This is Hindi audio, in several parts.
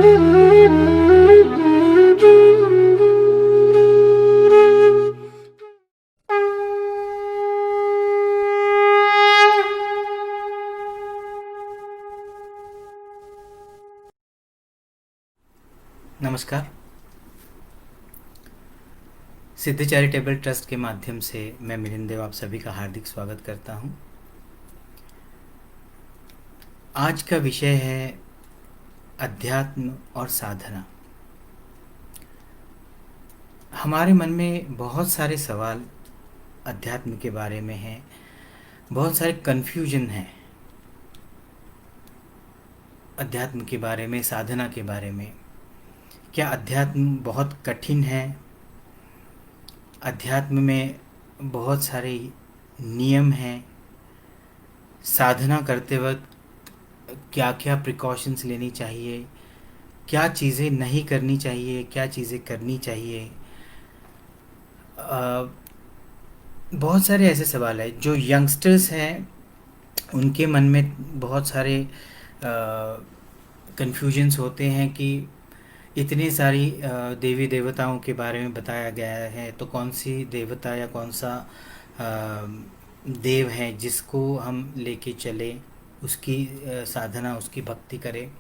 नमस्कार। सिद्ध चैरिटेबल ट्रस्ट के माध्यम से मैं मिलिंद देव आप सभी का हार्दिक स्वागत करता हूं। आज का विषय है अध्यात्म और साधना। हमारे मन में बहुत सारे सवाल अध्यात्म के बारे में हैं, बहुत सारे कन्फ्यूजन हैं अध्यात्म के बारे में, साधना के बारे में। क्या अध्यात्म बहुत कठिन है? अध्यात्म में बहुत सारे नियम हैं। साधना करते वक्त क्या क्या प्रिकॉशंस लेनी चाहिए, क्या चीज़ें नहीं करनी चाहिए, क्या चीज़ें करनी चाहिए। बहुत सारे ऐसे सवाल हैं जो यंगस्टर्स हैं उनके मन में बहुत सारे कन्फ्यूजन्स होते हैं कि इतनी सारी देवी देवताओं के बारे में बताया गया है, तो कौन सी देवता या कौन सा देव है जिसको हम लेके चले, उसकी साधना, उसकी भक्ति करें।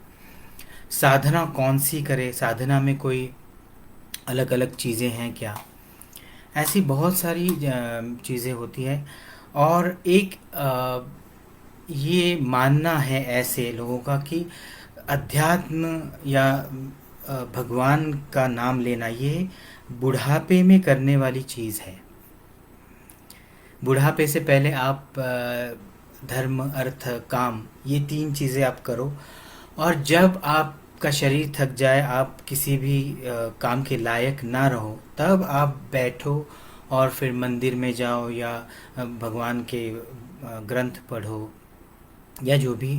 साधना कौन सी करे, साधना में कोई अलग अलग चीज़ें हैं क्या? ऐसी बहुत सारी चीज़ें होती हैं। और एक ये मानना है ऐसे लोगों का कि अध्यात्म या भगवान का नाम लेना ये बुढ़ापे में करने वाली चीज़ है। बुढ़ापे से पहले आप धर्म, अर्थ, काम, ये 3 चीज़ें आप करो, और जब आपका शरीर थक जाए, आप किसी भी काम के लायक ना रहो, तब आप बैठो और फिर मंदिर में जाओ या भगवान के ग्रंथ पढ़ो या जो भी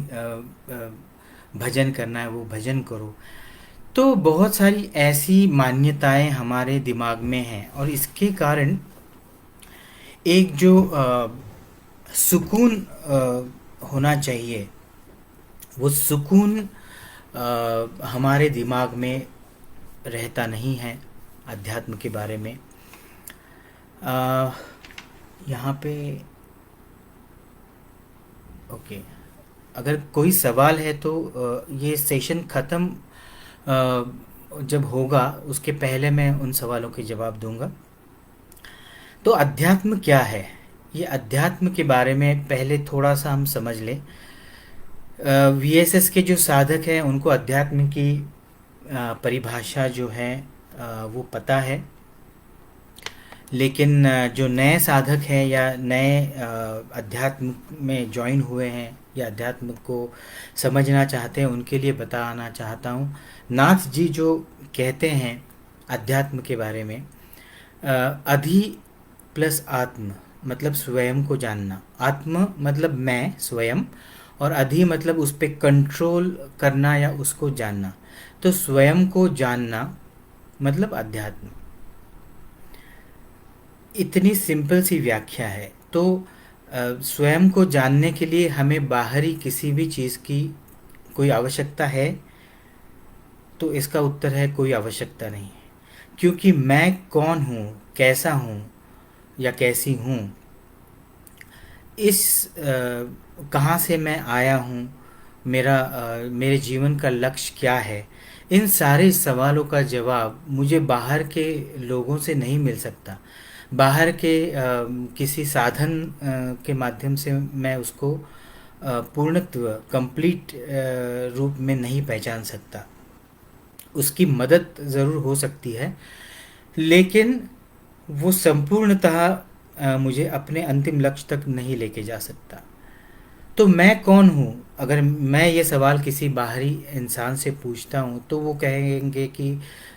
भजन करना है वो भजन करो। तो बहुत सारी ऐसी मान्यताएं हमारे दिमाग में हैं, और इसके कारण एक जो सुकून होना चाहिए, वो सुकून हमारे दिमाग में रहता नहीं है अध्यात्म के बारे में। यहाँ पे ओके, अगर कोई सवाल है तो ये सेशन ख़त्म जब होगा उसके पहले मैं उन सवालों के जवाब दूंगा। तो अध्यात्म क्या है, ये अध्यात्म के बारे में पहले थोड़ा सा हम समझ लें। वीएसएस के जो साधक हैं उनको अध्यात्म की परिभाषा जो है वो पता है, लेकिन जो नए साधक हैं या नए अध्यात्म में ज्वाइन हुए हैं या अध्यात्म को समझना चाहते हैं, उनके लिए बताना चाहता हूँ। नाथ जी जो कहते हैं अध्यात्म के बारे में, अधि प्लस आत्म मतलब स्वयं को जानना, आत्म मतलब मैं स्वयं, और अधि मतलब उस पर कंट्रोल करना या उसको जानना। तो स्वयं को जानना मतलब अध्यात्म। इतनी सिंपल सी व्याख्या है। तो स्वयं को जानने के लिए हमें बाहरी किसी भी चीज़ की कोई आवश्यकता है? तो इसका उत्तर है कोई आवश्यकता नहीं है, क्योंकि मैं कौन हूँ, कैसा हूँ या कैसी हूँ, इस कहाँ से मैं आया हूँ, मेरे जीवन का लक्ष्य क्या है, इन सारे सवालों का जवाब मुझे बाहर के लोगों से नहीं मिल सकता। बाहर के किसी साधन के माध्यम से मैं उसको पूर्णत्व, कंप्लीट रूप में नहीं पहचान सकता। उसकी मदद ज़रूर हो सकती है, लेकिन वो संपूर्णतः मुझे अपने अंतिम लक्ष्य तक नहीं लेके जा सकता। तो मैं कौन हूँ? अगर मैं ये सवाल किसी बाहरी इंसान से पूछता हूँ तो वो कहेंगे कि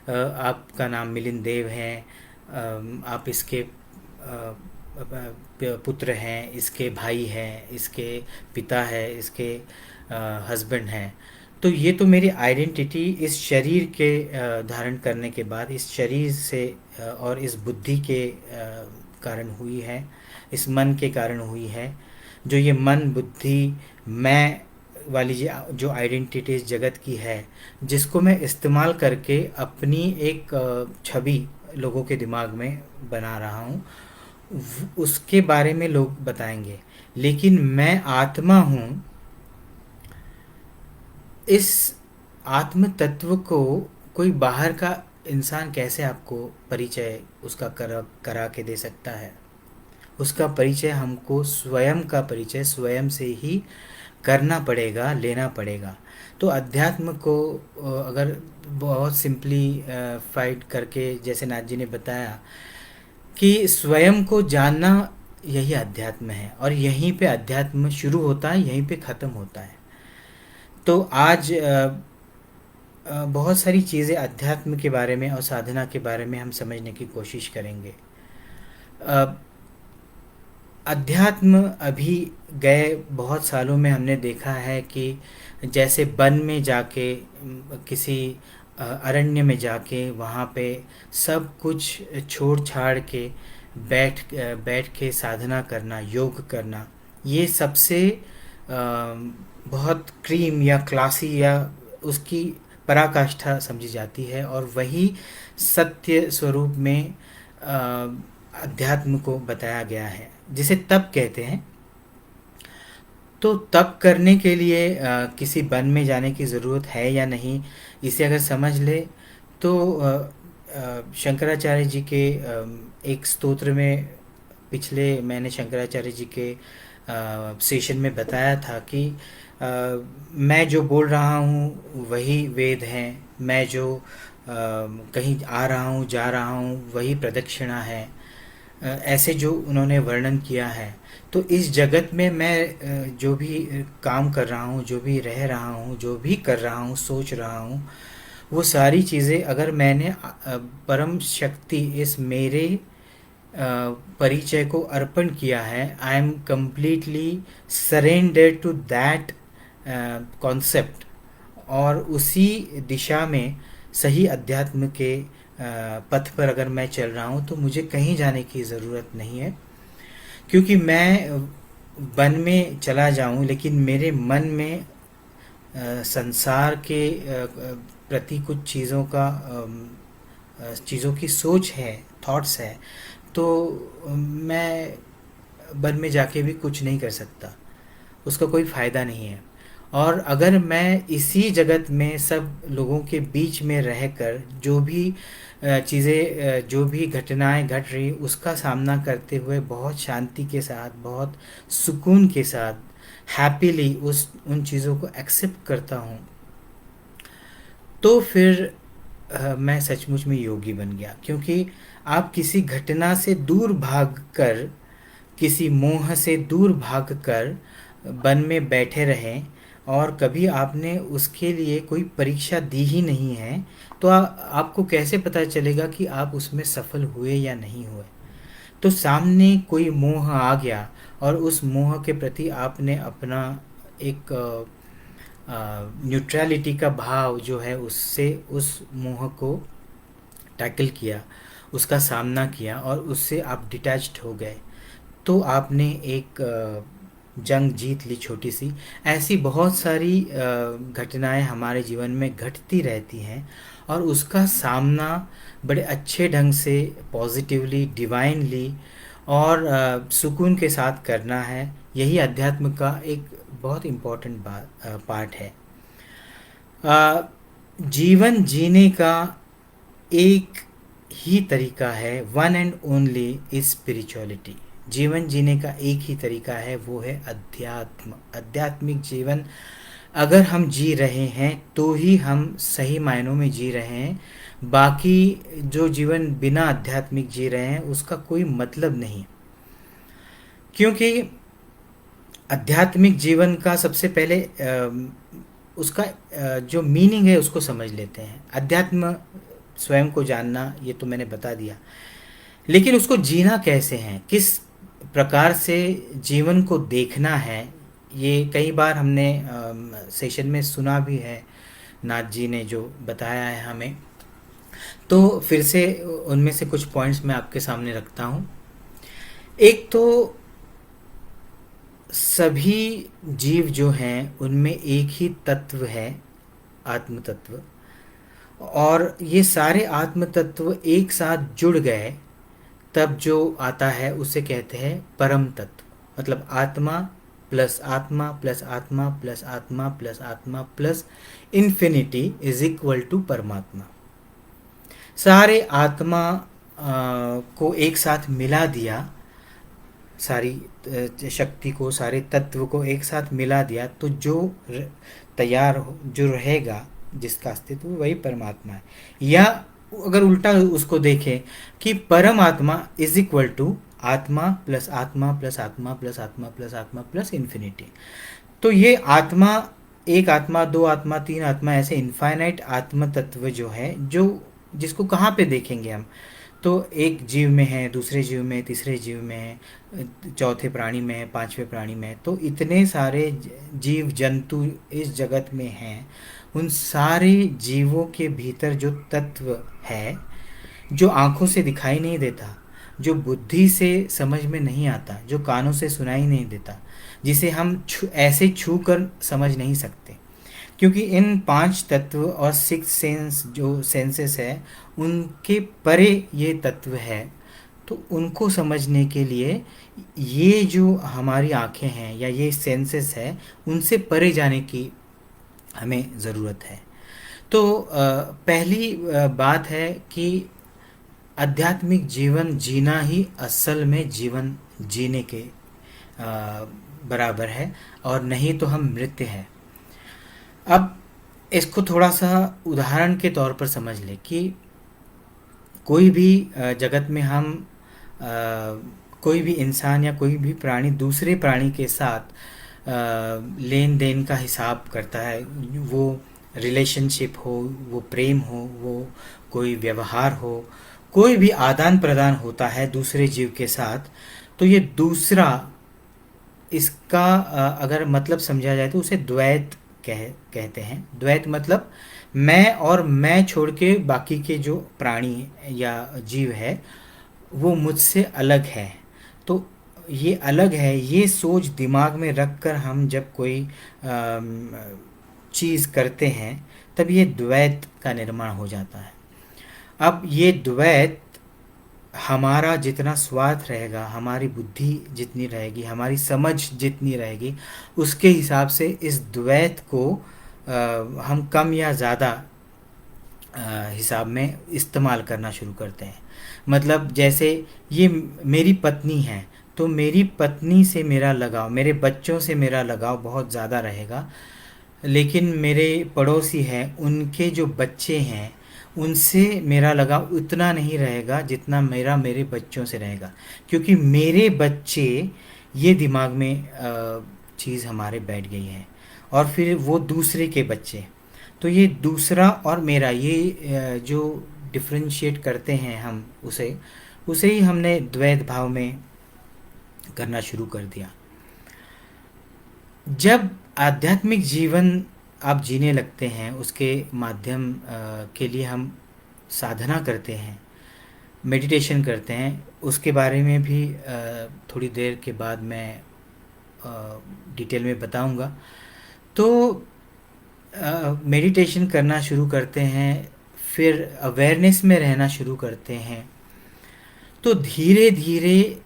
आपका नाम मिलिंद देव है, आप इसके पुत्र हैं, इसके भाई हैं, इसके पिता है, इसके हस्बैंड हैं। तो ये तो मेरी आइडेंटिटी इस शरीर के धारण करने के बाद, इस शरीर से और इस बुद्धि के कारण हुई है, इस मन के कारण हुई है। जो ये मन, बुद्धि, मैं वाली जो आइडेंटिटी इस जगत की है, जिसको मैं इस्तेमाल करके अपनी एक छवि लोगों के दिमाग में बना रहा हूँ, उसके बारे में लोग बताएंगे। लेकिन मैं आत्मा हूँ। इस आत्म तत्व को कोई बाहर का इंसान कैसे आपको परिचय उसका करा के दे सकता है? उसका परिचय हमको स्वयं का परिचय स्वयं से ही करना पड़ेगा, लेना पड़ेगा। तो अध्यात्म को अगर बहुत सिंपली फाइट करके, जैसे नाथ जी ने बताया कि स्वयं को जानना, यही अध्यात्म है। और यहीं पे अध्यात्म शुरू होता है, यहीं पे ख़त्म होता है। तो आज बहुत सारी चीज़ें अध्यात्म के बारे में और साधना के बारे में हम समझने की कोशिश करेंगे। अ, अध्यात्म अभी गए बहुत सालों में हमने देखा है कि जैसे वन में जाके, किसी अरण्य में जाके, वहाँ पे सब कुछ छोड़ छाड़ के बैठ के साधना करना, योग करना, ये सबसे बहुत क्रीम या क्लासी या उसकी पराकाष्ठा समझी जाती है। और वही सत्य स्वरूप में अध्यात्म को बताया गया है, जिसे तप कहते हैं। तो तप करने के लिए किसी वन में जाने की ज़रूरत है या नहीं, इसे अगर समझ ले तो शंकराचार्य जी के एक स्तोत्र में, पिछले मैंने शंकराचार्य जी के सेशन में बताया था कि मैं जो बोल रहा हूँ वही वेद हैं, मैं जो कहीं आ रहा हूँ, जा रहा हूँ, वही प्रदक्षिणा है। ऐसे जो उन्होंने वर्णन किया है। तो इस जगत में मैं जो भी काम कर रहा हूँ, जो भी रह रहा हूँ, जो भी कर रहा हूँ, सोच रहा हूँ, वो सारी चीज़ें अगर मैंने परम शक्ति, इस मेरे परिचय को अर्पण किया है, I am completely surrender to that concept, और उसी दिशा में सही अध्यात्म के पथ पर अगर मैं चल रहा हूँ, तो मुझे कहीं जाने की ज़रूरत नहीं है। क्योंकि मैं वन में चला जाऊँ, लेकिन मेरे मन में संसार के प्रति कुछ चीज़ों की सोच है, थॉट्स है, तो मैं वन में जाके भी कुछ नहीं कर सकता, उसका कोई फ़ायदा नहीं है। और अगर मैं इसी जगत में सब लोगों के बीच में रहकर जो भी चीज़ें, जो भी घटनाएं घट रही, उसका सामना करते हुए बहुत शांति के साथ, बहुत सुकून के साथ, हैप्पीली उन चीज़ों को एक्सेप्ट करता हूँ, तो फिर मैं सचमुच में योगी बन गया। क्योंकि आप किसी घटना से दूर भागकर, किसी मोह से दूर भागकर वन में बैठे रहें, और कभी आपने उसके लिए कोई परीक्षा दी ही नहीं है, तो आपको कैसे पता चलेगा कि आप उसमें सफल हुए या नहीं हुए? तो सामने कोई मोह आ गया और उस मोह के प्रति आपने अपना एक न्यूट्रलिटी का भाव जो है, उससे उस मोह को टैकल किया, उसका सामना किया, और उससे आप डिटैच्ड हो गए, तो आपने एक जंग जीत ली, छोटी सी। ऐसी बहुत सारी घटनाएं हमारे जीवन में घटती रहती हैं, और उसका सामना बड़े अच्छे ढंग से, पॉजिटिवली, डिवाइनली और सुकून के साथ करना है। यही अध्यात्म का एक बहुत इम्पोर्टेंट पार्ट है। जीवन जीने का एक ही तरीका है, one and only is spirituality. जीवन जीने का एक ही तरीका है, वो है अध्यात्म। आध्यात्मिक जीवन अगर हम जी रहे हैं तो ही हम सही मायनों में जी रहे हैं। बाकी जो जीवन बिना आध्यात्मिक जी रहे हैं, उसका कोई मतलब नहीं। क्योंकि आध्यात्मिक जीवन का सबसे पहले उसका जो मीनिंग है उसको समझ लेते हैं। अध्यात्म स्वयं को जानना, ये तो मैंने बता दिया, लेकिन उसको जीना कैसे है, किस प्रकार से जीवन को देखना है, ये कई बार हमने सेशन में सुना भी है, नाथ जी ने जो बताया है हमें। तो फिर से उनमें से कुछ पॉइंट्स मैं आपके सामने रखता हूँ। एक तो सभी जीव जो हैं उनमें एक ही तत्व है, आत्म तत्व। और ये सारे आत्म तत्व एक साथ जुड़ गए तब जो आता है उसे कहते हैं परम तत्व। मतलब आत्मा प्लस आत्मा प्लस आत्मा प्लस आत्मा प्लस आत्मा plus infinity is equal to परमात्मा। सारे आत्मा को एक साथ मिला दिया, सारी शक्ति को, सारे तत्व को एक साथ मिला दिया, तो जो तैयार हो, जो रहेगा, जिसका अस्तित्व, वही परमात्मा है। या अगर उल्टा उसको देखें कि परमात्मा इज इक्वल टू आत्मा प्लस आत्मा प्लस आत्मा प्लस आत्मा प्लस आत्मा प्लस इन्फिनिटी। तो ये आत्मा, एक आत्मा, दो आत्मा, तीन आत्मा, ऐसे इनफाइनाइट आत्म तत्व जो है, जो जिसको कहाँ पे देखेंगे हम? तो एक जीव में है, दूसरे जीव में, तीसरे जीव में है, चौथे प्राणी में है, पांचवें प्राणी में है। तो इतने सारे जीव जंतु इस जगत में हैं। उन सारे जीवों के भीतर जो तत्व है, जो आंखों से दिखाई नहीं देता, जो बुद्धि से समझ में नहीं आता, जो कानों से सुनाई नहीं देता, जिसे हम ऐसे छू कर समझ नहीं सकते, क्योंकि इन पांच तत्व और सिक्स सेंस, जो सेंसेस है, उनके परे ये तत्व है। तो उनको समझने के लिए ये जो हमारी आंखें हैं या ये सेंसेस है, उनसे परे जाने की हमें ज़रूरत है। तो पहली बात है कि आध्यात्मिक जीवन जीना ही असल में जीवन जीने के बराबर है, और नहीं तो हम मृत हैं। अब इसको थोड़ा सा उदाहरण के तौर पर समझ ले कि कोई भी जगत में हम कोई भी इंसान या कोई भी प्राणी दूसरे प्राणी के साथ लेन देन का हिसाब करता है। वो रिलेशनशिप हो, वो प्रेम हो, वो कोई व्यवहार हो, कोई भी आदान प्रदान होता है दूसरे जीव के साथ, तो ये दूसरा, इसका अगर मतलब समझा जाए तो उसे द्वैत कहते हैं। द्वैत मतलब मैं, और मैं छोड़ के बाकी के जो प्राणी या जीव है वो मुझसे अलग है। तो ये अलग है, ये सोच दिमाग में रख कर हम जब कोई चीज़ करते हैं, तब ये द्वैत का निर्माण हो जाता है। अब ये द्वैत, हमारा जितना स्वार्थ रहेगा, हमारी बुद्धि जितनी रहेगी, हमारी समझ जितनी रहेगी, उसके हिसाब से इस द्वैत को हम कम या ज़्यादा हिसाब में इस्तेमाल करना शुरू करते हैं। मतलब जैसे ये मेरी पत्नी है, तो मेरी पत्नी से मेरा लगाव, मेरे बच्चों से मेरा लगाव बहुत ज़्यादा रहेगा। लेकिन मेरे पड़ोसी हैं, उनके जो बच्चे हैं, उनसे मेरा लगाव उतना नहीं रहेगा जितना मेरा मेरे बच्चों से रहेगा, क्योंकि मेरे बच्चे, ये दिमाग में चीज़ हमारे बैठ गई है। और फिर वो दूसरे के बच्चे, तो ये दूसरा और मेरा, ये जो डिफ्रेंशिएट करते हैं हम, उसे उसे ही हमने द्वैत भाव में करना शुरू कर दिया। जब आध्यात्मिक जीवन आप जीने लगते हैं, उसके माध्यम के लिए हम साधना करते हैं, मेडिटेशन करते हैं, उसके बारे में भी थोड़ी देर के बाद मैं डिटेल में बताऊंगा। तो मेडिटेशन करना शुरू करते हैं, फिर अवेयरनेस में रहना शुरू करते हैं, तो धीरे धीरे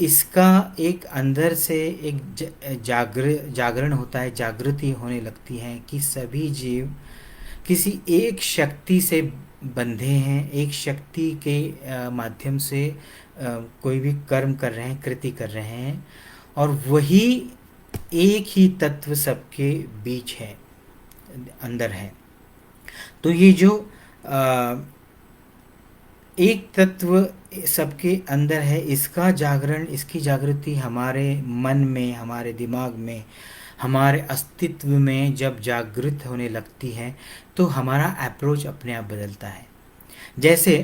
इसका एक अंदर से एक जागरण होता है, जागृति होने लगती है कि सभी जीव किसी एक शक्ति से बंधे हैं, एक शक्ति के माध्यम से कोई भी कर्म कर रहे हैं, कृति कर रहे हैं, और वही एक ही तत्व सबके बीच है, अंदर है। तो ये जो एक तत्व सबके अंदर है, इसका जागरण, इसकी जागृति हमारे मन में, हमारे दिमाग में, हमारे अस्तित्व में जब जागृत होने लगती है, तो हमारा अप्रोच अपने आप बदलता है। जैसे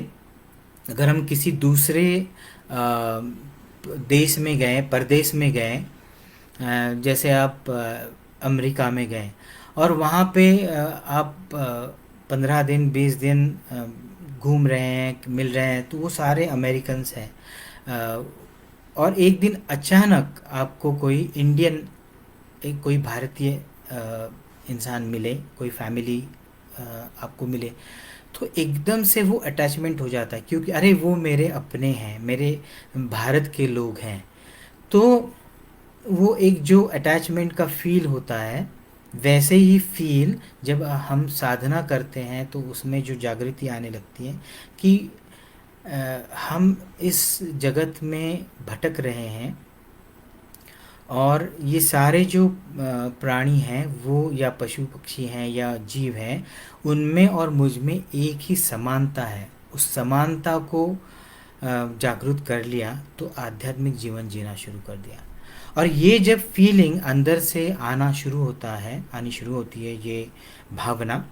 अगर हम किसी दूसरे देश में गए, परदेश में गए, जैसे आप अमेरिका में गए, और वहाँ पे आप 15 दिन 20 दिन घूम रहे हैं, मिल रहे हैं, तो वो सारे अमेरिकन्स हैं, और एक दिन अचानक आपको कोई इंडियन, एक कोई भारतीय इंसान मिले, कोई फैमिली आपको मिले, तो एकदम से वो अटैचमेंट हो जाता है, क्योंकि अरे वो मेरे अपने हैं, मेरे भारत के लोग हैं। तो वो एक जो अटैचमेंट का फील होता है, वैसे ही फील जब हम साधना करते हैं तो उसमें जो जागृति आने लगती है कि हम इस जगत में भटक रहे हैं, और ये सारे जो प्राणी हैं वो या पशु पक्षी हैं या जीव हैं, उनमें और मुझ में एक ही समानता है। उस समानता को जागरूक कर लिया तो आध्यात्मिक जीवन जीना शुरू कर दिया। और ये जब फीलिंग अंदर से आना शुरू होता है, आनी शुरू होती है ये भावना,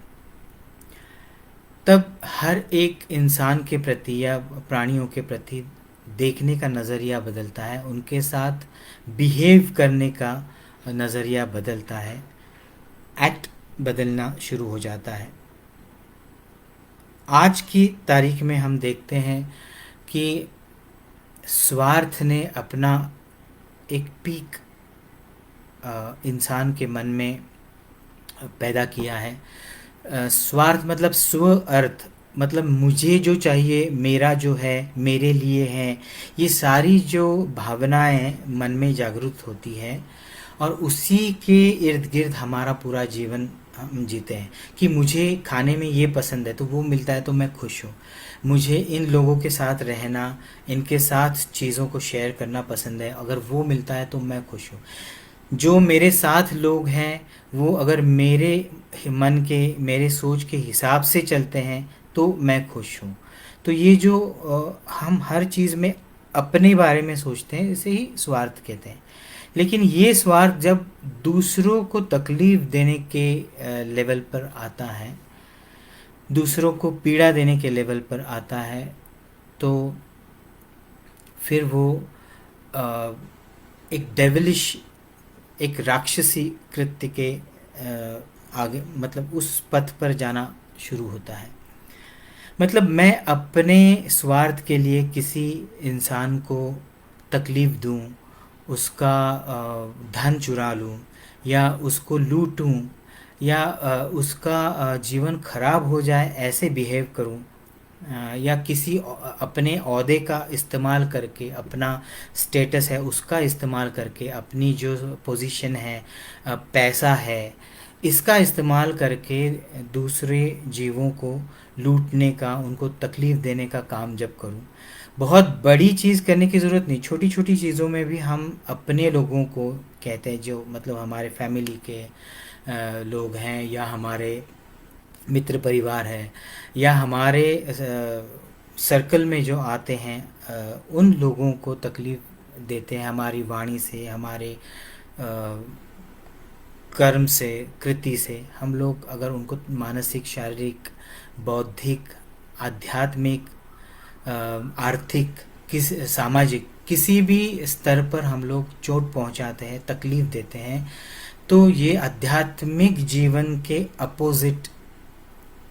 तब हर एक इंसान के प्रति या प्राणियों के प्रति देखने का नज़रिया बदलता है, उनके साथ बिहेव करने का नज़रिया बदलता है, एक्ट बदलना शुरू हो जाता है। आज की तारीख में हम देखते हैं कि स्वार्थ ने अपना एक पीक इंसान के मन में पैदा किया है। स्वार्थ मतलब स्व अर्थ, मतलब मुझे जो चाहिए, मेरा जो है, मेरे लिए है, ये सारी जो भावनाएं मन में जागृत होती है, और उसी के इर्द गिर्द हमारा पूरा जीवन हम जीते हैं। कि मुझे खाने में ये पसंद है तो वो मिलता है तो मैं खुश हूँ, मुझे इन लोगों के साथ रहना, इनके साथ चीज़ों को शेयर करना पसंद है, अगर वो मिलता है तो मैं खुश हूँ। जो मेरे साथ लोग हैं वो अगर मेरे मन के, मेरे सोच के हिसाब से चलते हैं तो मैं खुश हूँ। तो ये जो हम हर चीज़ में अपने बारे में सोचते हैं, इसे ही स्वार्थ कहते हैं। लेकिन ये स्वार्थ जब दूसरों को तकलीफ देने के लेवल पर आता है, दूसरों को पीड़ा देने के लेवल पर आता है, तो फिर वो एक डेविलिश, एक राक्षसी कृत्य के आगे, मतलब उस पथ पर जाना शुरू होता है। मतलब मैं अपने स्वार्थ के लिए किसी इंसान को तकलीफ़ दूं, उसका धन चुरा लूं, या उसको लूटूं, या उसका जीवन खराब हो जाए ऐसे बिहेव करूं, या किसी अपने ओहदे का इस्तेमाल करके, अपना स्टेटस है उसका इस्तेमाल करके, अपनी जो पोजीशन है, पैसा है, इसका इस्तेमाल करके दूसरे जीवों को लूटने का, उनको तकलीफ़ देने का काम जब करूं। बहुत बड़ी चीज़ करने की ज़रूरत नहीं, छोटी छोटी चीज़ों में भी हम अपने लोगों को कहते हैं, जो मतलब हमारे फैमिली के लोग हैं, या हमारे मित्र परिवार है, या हमारे सर्कल में जो आते हैं, उन लोगों को तकलीफ़ देते हैं हमारी वाणी से, हमारे कर्म से, कृति से। हम लोग अगर उनको मानसिक, शारीरिक, बौद्धिक, आध्यात्मिक, आर्थिक, किस सामाजिक किसी भी स्तर पर हम लोग चोट पहुंचाते हैं, तकलीफ़ देते हैं, तो ये आध्यात्मिक जीवन के अपोजिट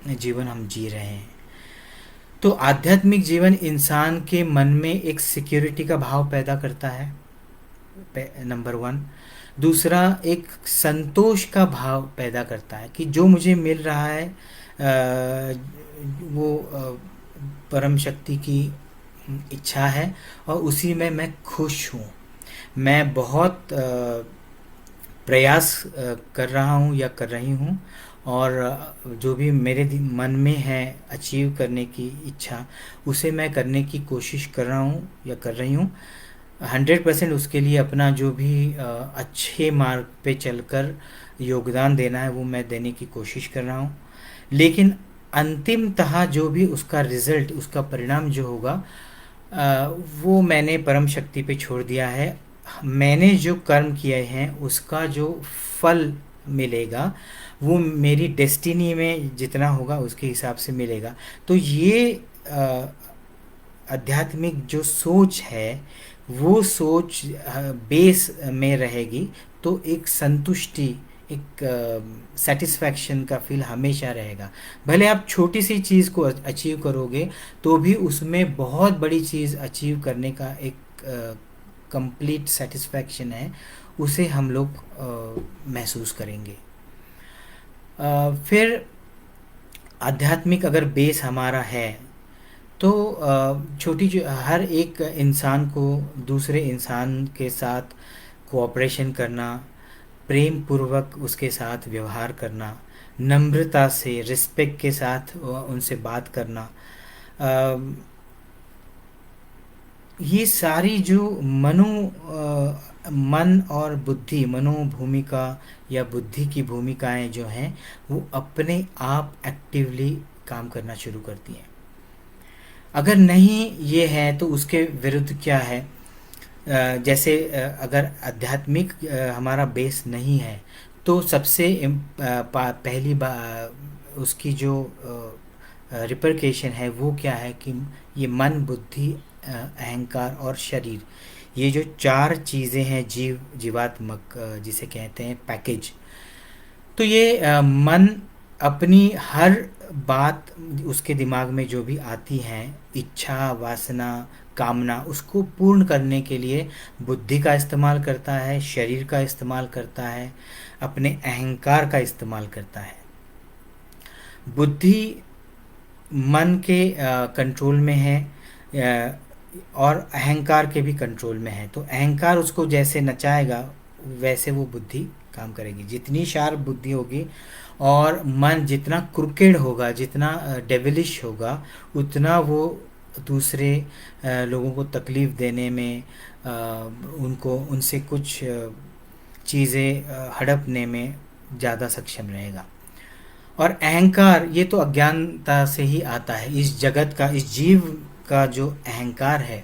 जीवन हम जी रहे हैं। तो आध्यात्मिक जीवन इंसान के मन में एक सिक्योरिटी का भाव पैदा करता है, नंबर वन। दूसरा, एक संतोष का भाव पैदा करता है कि जो मुझे मिल रहा है वो परम शक्ति की इच्छा है, और उसी में मैं खुश हूँ। मैं बहुत प्रयास कर रहा हूँ या कर रही हूँ, और जो भी मेरे मन में है अचीव करने की इच्छा, उसे मैं करने की कोशिश कर रहा हूँ या कर रही हूँ। 100% उसके लिए अपना जो भी अच्छे मार्ग पे चलकर योगदान देना है वो मैं देने की कोशिश कर रहा हूँ। लेकिन अंतिमतः जो भी उसका रिज़ल्ट, उसका परिणाम जो होगा, वो मैंने परम शक्ति पे छोड़ दिया है। मैंने जो कर्म किए हैं उसका जो फल मिलेगा वो मेरी डेस्टिनी में जितना होगा उसके हिसाब से मिलेगा। तो ये आध्यात्मिक जो सोच है, वो सोच बेस में रहेगी, तो एक संतुष्टि, एक सेटिस्फैक्शन का फील हमेशा रहेगा। भले आप छोटी सी चीज़ को अचीव करोगे तो भी उसमें बहुत बड़ी चीज़ अचीव करने का एक कंप्लीट सेटिस्फैक्शन है उसे हम लोग महसूस करेंगे। फिर आध्यात्मिक अगर बेस हमारा है तो हर एक इंसान को दूसरे इंसान के साथ कोऑपरेशन करना, प्रेम पूर्वक उसके साथ व्यवहार करना, नम्रता से रिस्पेक्ट के साथ उनसे बात करना, ये सारी जो मन और बुद्धि, मनोभूमिका या बुद्धि की भूमिकाएं जो हैं वो अपने आप एक्टिवली काम करना शुरू करती हैं। अगर नहीं ये है तो उसके विरुद्ध क्या है? जैसे अगर आध्यात्मिक हमारा बेस नहीं है तो सबसे पहली उसकी जो रिपरकेशन है वो क्या है कि ये मन, बुद्धि, अहंकार और शरीर, ये जो चार चीज़ें हैं जीवात्मक जिसे कहते हैं पैकेज, तो ये मन अपनी हर बात उसके दिमाग में जो भी आती हैं, इच्छा, वासना, कामना, उसको पूर्ण करने के लिए बुद्धि का इस्तेमाल करता है, शरीर का इस्तेमाल करता है, अपने अहंकार का इस्तेमाल करता है। बुद्धि मन के कंट्रोल में है और अहंकार के भी कंट्रोल में है। तो अहंकार उसको जैसे नचाएगा वैसे वो बुद्धि काम करेगी। जितनी शार्प बुद्धि होगी और मन जितना क्रुकेड होगा, जितना डेविलिश होगा, उतना वो दूसरे लोगों को तकलीफ़ देने में, उनसे कुछ चीज़ें हड़पने में ज़्यादा सक्षम रहेगा। और अहंकार ये तो अज्ञानता से ही आता है। इस जगत का, इस जीव का जो अहंकार है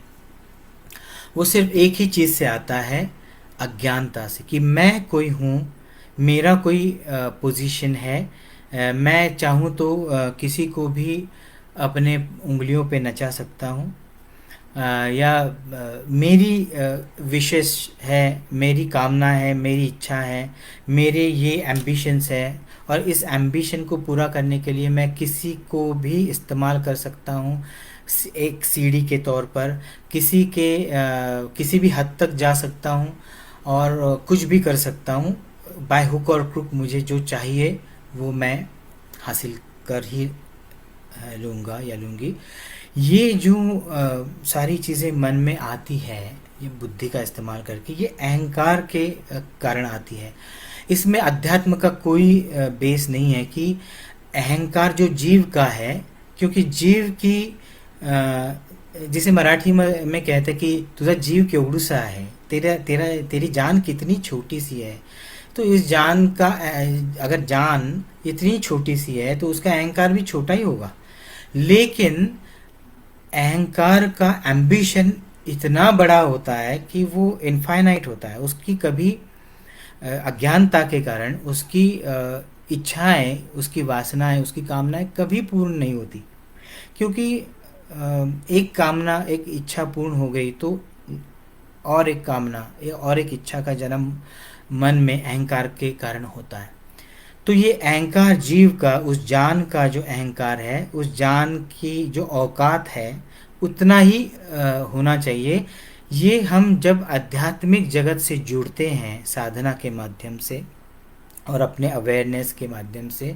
वो सिर्फ एक ही चीज़ से आता है, अज्ञानता से, कि मैं कोई हूँ, मेरा कोई पोजीशन है, मैं चाहूँ तो किसी को भी अपने उंगलियों पे नचा सकता हूँ, या मेरी विशेष है, मेरी कामना है, मेरी इच्छा है, मेरे ये एम्बिशंस है, और इस एम्बिशन को पूरा करने के लिए मैं किसी को भी इस्तेमाल कर सकता हूँ एक सीढ़ी के तौर पर, किसी भी हद तक जा सकता हूँ और कुछ भी कर सकता हूँ। बाय हुक और क्रुक मुझे जो चाहिए वो मैं हासिल कर ही लूँगा या लूँगी। ये जो सारी चीज़ें मन में आती है, ये बुद्धि का इस्तेमाल करके, ये अहंकार के कारण आती है। इसमें अध्यात्म का कोई बेस नहीं है कि अहंकार जो जीव का है, क्योंकि जीव की जिसे मराठी में कहते हैं कि तुझा जीव केवडूसा है, तेरी जान कितनी छोटी सी है। तो इस जान का, अगर जान इतनी छोटी सी है तो उसका अहंकार भी छोटा ही होगा। लेकिन अहंकार का एम्बिशन इतना बड़ा होता है कि वो इनफाइनाइट होता है। उसकी कभी अज्ञानता के कारण उसकी इच्छाएं, उसकी वासनाएं, उसकी कामनाएं कभी पूर्ण नहीं होती, क्योंकि एक कामना, एक इच्छा पूर्ण हो गई तो और एक कामना और एक इच्छा का जन्म मन में अहंकार के कारण होता है। तो ये अहंकार जीव का, उस जान का जो अहंकार है, उस जान की जो औकात है उतना ही होना चाहिए। ये हम जब आध्यात्मिक जगत से जुड़ते हैं साधना के माध्यम से और अपने अवेयरनेस के माध्यम से,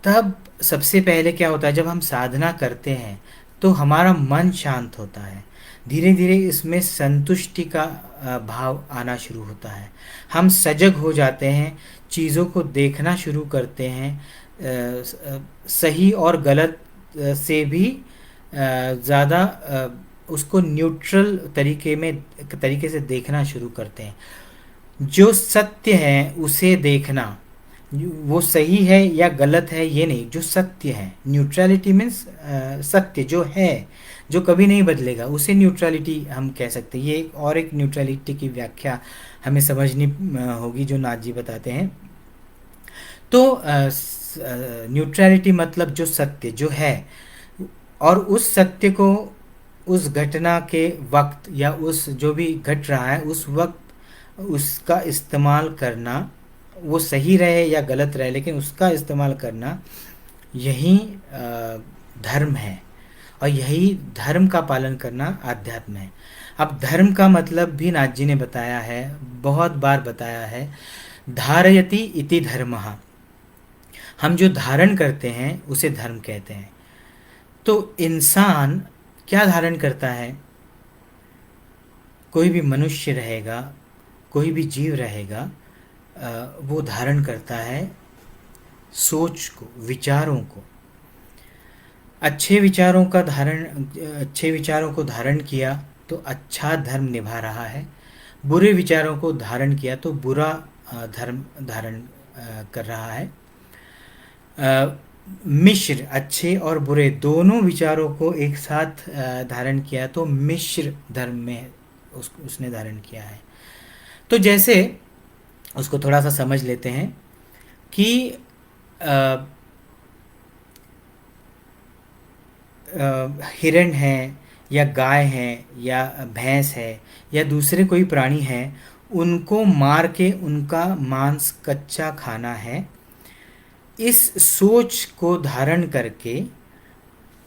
तब सबसे पहले क्या होता है, जब हम साधना करते हैं तो हमारा मन शांत होता है। धीरे धीरे इसमें संतुष्टि का भाव आना शुरू होता है। हम सजग हो जाते हैं, चीज़ों को देखना शुरू करते हैं, सही और गलत से भी ज़्यादा उसको न्यूट्रल तरीके से देखना शुरू करते हैं। जो सत्य है उसे देखना, वो सही है या गलत है ये नहीं, जो सत्य है, न्यूट्रलिटी मीन्स सत्य जो है, जो कभी नहीं बदलेगा, उसे न्यूट्रलिटी हम कह सकते हैं। ये एक न्यूट्रलिटी की व्याख्या हमें समझनी होगी जो नाथ जी बताते हैं। तो न्यूट्रलिटी मतलब जो सत्य जो है, और उस सत्य को उस घटना के वक्त या उस जो भी घट रहा है उस वक्त उसका इस्तेमाल करना, वो सही रहे या गलत रहे लेकिन उसका इस्तेमाल करना, यही धर्म है। और यही धर्म का पालन करना आध्यात्म है। अब धर्म का मतलब भी नाथ जी ने बताया है, बहुत बार बताया है, धारयति इति धर्मः। हम जो धारण करते हैं उसे धर्म कहते हैं। तो इंसान क्या धारण करता है? कोई भी मनुष्य रहेगा, कोई भी जीव रहेगा, वो धारण करता है सोच को, विचारों को। अच्छे विचारों को धारण किया तो अच्छा धर्म निभा रहा है, बुरे विचारों को धारण किया तो बुरा धर्म धारण कर रहा है। मिश्र, अच्छे और बुरे दोनों विचारों को एक साथ धारण किया तो मिश्र धर्म में उसने धारण किया है। तो जैसे उसको थोड़ा सा समझ लेते हैं कि हिरण है या गाय है या भैंस है या दूसरे कोई प्राणी है, उनको मार के उनका मांस कच्चा खाना है। इस सोच को धारण करके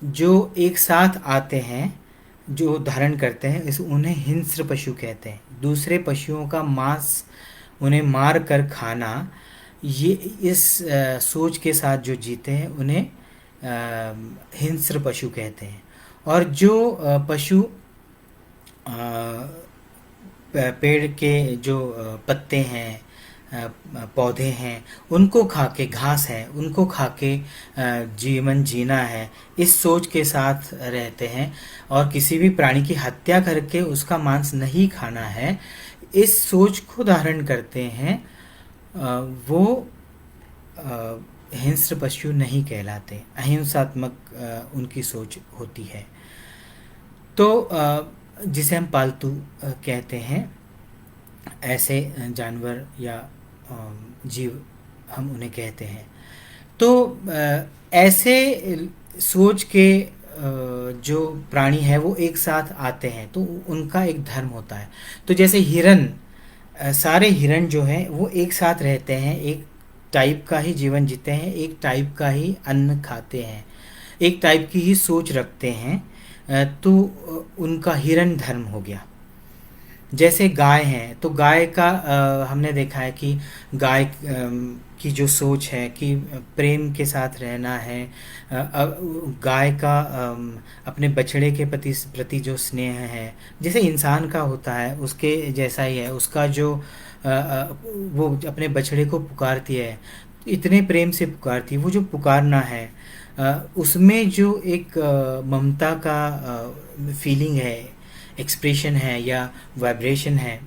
जो एक साथ आते हैं, जो धारण करते हैं, उन्हें हिंस्र पशु कहते हैं। दूसरे पशुओं का मांस उन्हें मार कर खाना, ये इस सोच के साथ जो जीते हैं उन्हें हिंस्र पशु कहते हैं। और जो पशु पेड़ के जो पत्ते हैं, पौधे हैं, उनको खा के, घास है उनको खा के जीवन जीना है, इस सोच के साथ रहते हैं। और किसी भी प्राणी की हत्या करके उसका मांस नहीं खाना है, इस सोच को धारण करते हैं, वो हिंस्र पशु नहीं कहलाते, अहिंसात्मक उनकी सोच होती है। तो जिसे हम पालतू कहते हैं, ऐसे जानवर या जीव हम उन्हें कहते हैं। तो ऐसे सोच के जो प्राणी है वो एक साथ आते हैं तो उनका एक धर्म होता है। तो जैसे हिरन, सारे हिरन जो हैं वो एक साथ रहते हैं, एक टाइप का ही जीवन जीते हैं, एक टाइप का ही अन्न खाते हैं, एक टाइप की ही सोच रखते हैं, तो उनका हिरन धर्म हो गया। जैसे गाय है, तो गाय का हमने देखा है कि गाय की जो सोच है कि प्रेम के साथ रहना है, गाय का अपने बछड़े के प्रति जो स्नेह है, जैसे इंसान का होता है उसके जैसा ही है। उसका जो वो अपने बछड़े को पुकारती है, इतने प्रेम से पुकारती है, वो जो पुकारना है उसमें जो एक ममता का फीलिंग है, एक्सप्रेशन है या वाइब्रेशन है,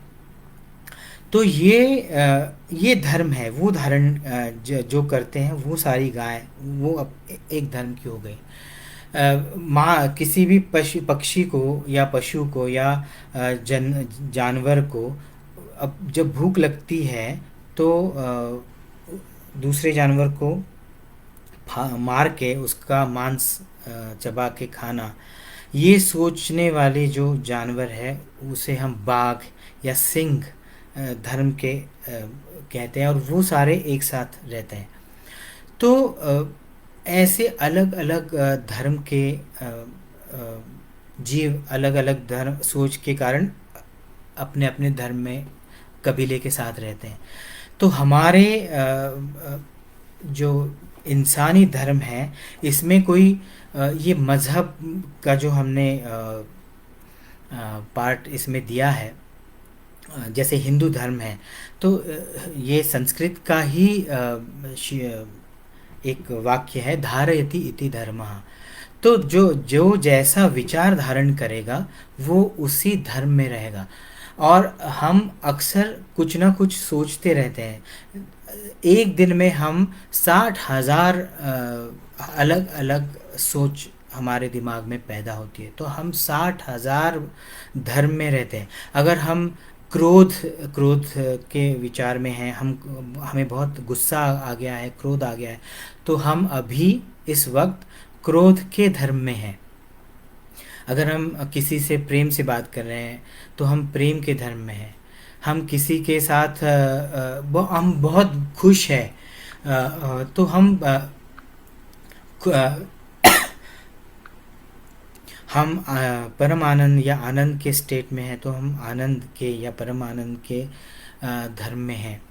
तो ये धर्म है। वो धारण जो करते हैं वो सारी गाय, वो एक धर्म की हो गई। माँ किसी भी पक्षी को या पशु को या जानवर को अब जब भूख लगती है तो दूसरे जानवर को मार के उसका मांस चबा के खाना, ये सोचने वाले जो जानवर है उसे हम बाघ या सिंह धर्म के कहते हैं, और वो सारे एक साथ रहते हैं। तो ऐसे अलग अलग धर्म के जीव अलग अलग धर्म सोच के कारण अपने अपने धर्म में कबीले के साथ रहते हैं। तो हमारे जो इंसानी धर्म है, इसमें कोई ये मज़हब का जो हमने पार्ट इसमें दिया है, जैसे हिंदू धर्म है तो ये संस्कृत का ही एक वाक्य है, धारयति इति धर्मः। तो जो जैसा विचार धारण करेगा वो उसी धर्म में रहेगा। और हम अक्सर कुछ ना कुछ सोचते रहते हैं, एक दिन में हम 60,000 अलग अलग सोच हमारे दिमाग में पैदा होती है। तो हम 60,000 धर्म में रहते हैं। अगर हम क्रोध के विचार में हैं, हमें बहुत गुस्सा आ गया है, क्रोध आ गया है, तो हम अभी इस वक्त क्रोध के धर्म में हैं। अगर हम किसी से प्रेम से बात कर रहे हैं तो हम प्रेम के धर्म में हैं। हम किसी के साथ हम बहुत खुश हैं तो हम हम परम आनंद या आनंद के स्टेट में हैं तो हम आनंद के या परम आनंद के धर्म में हैं।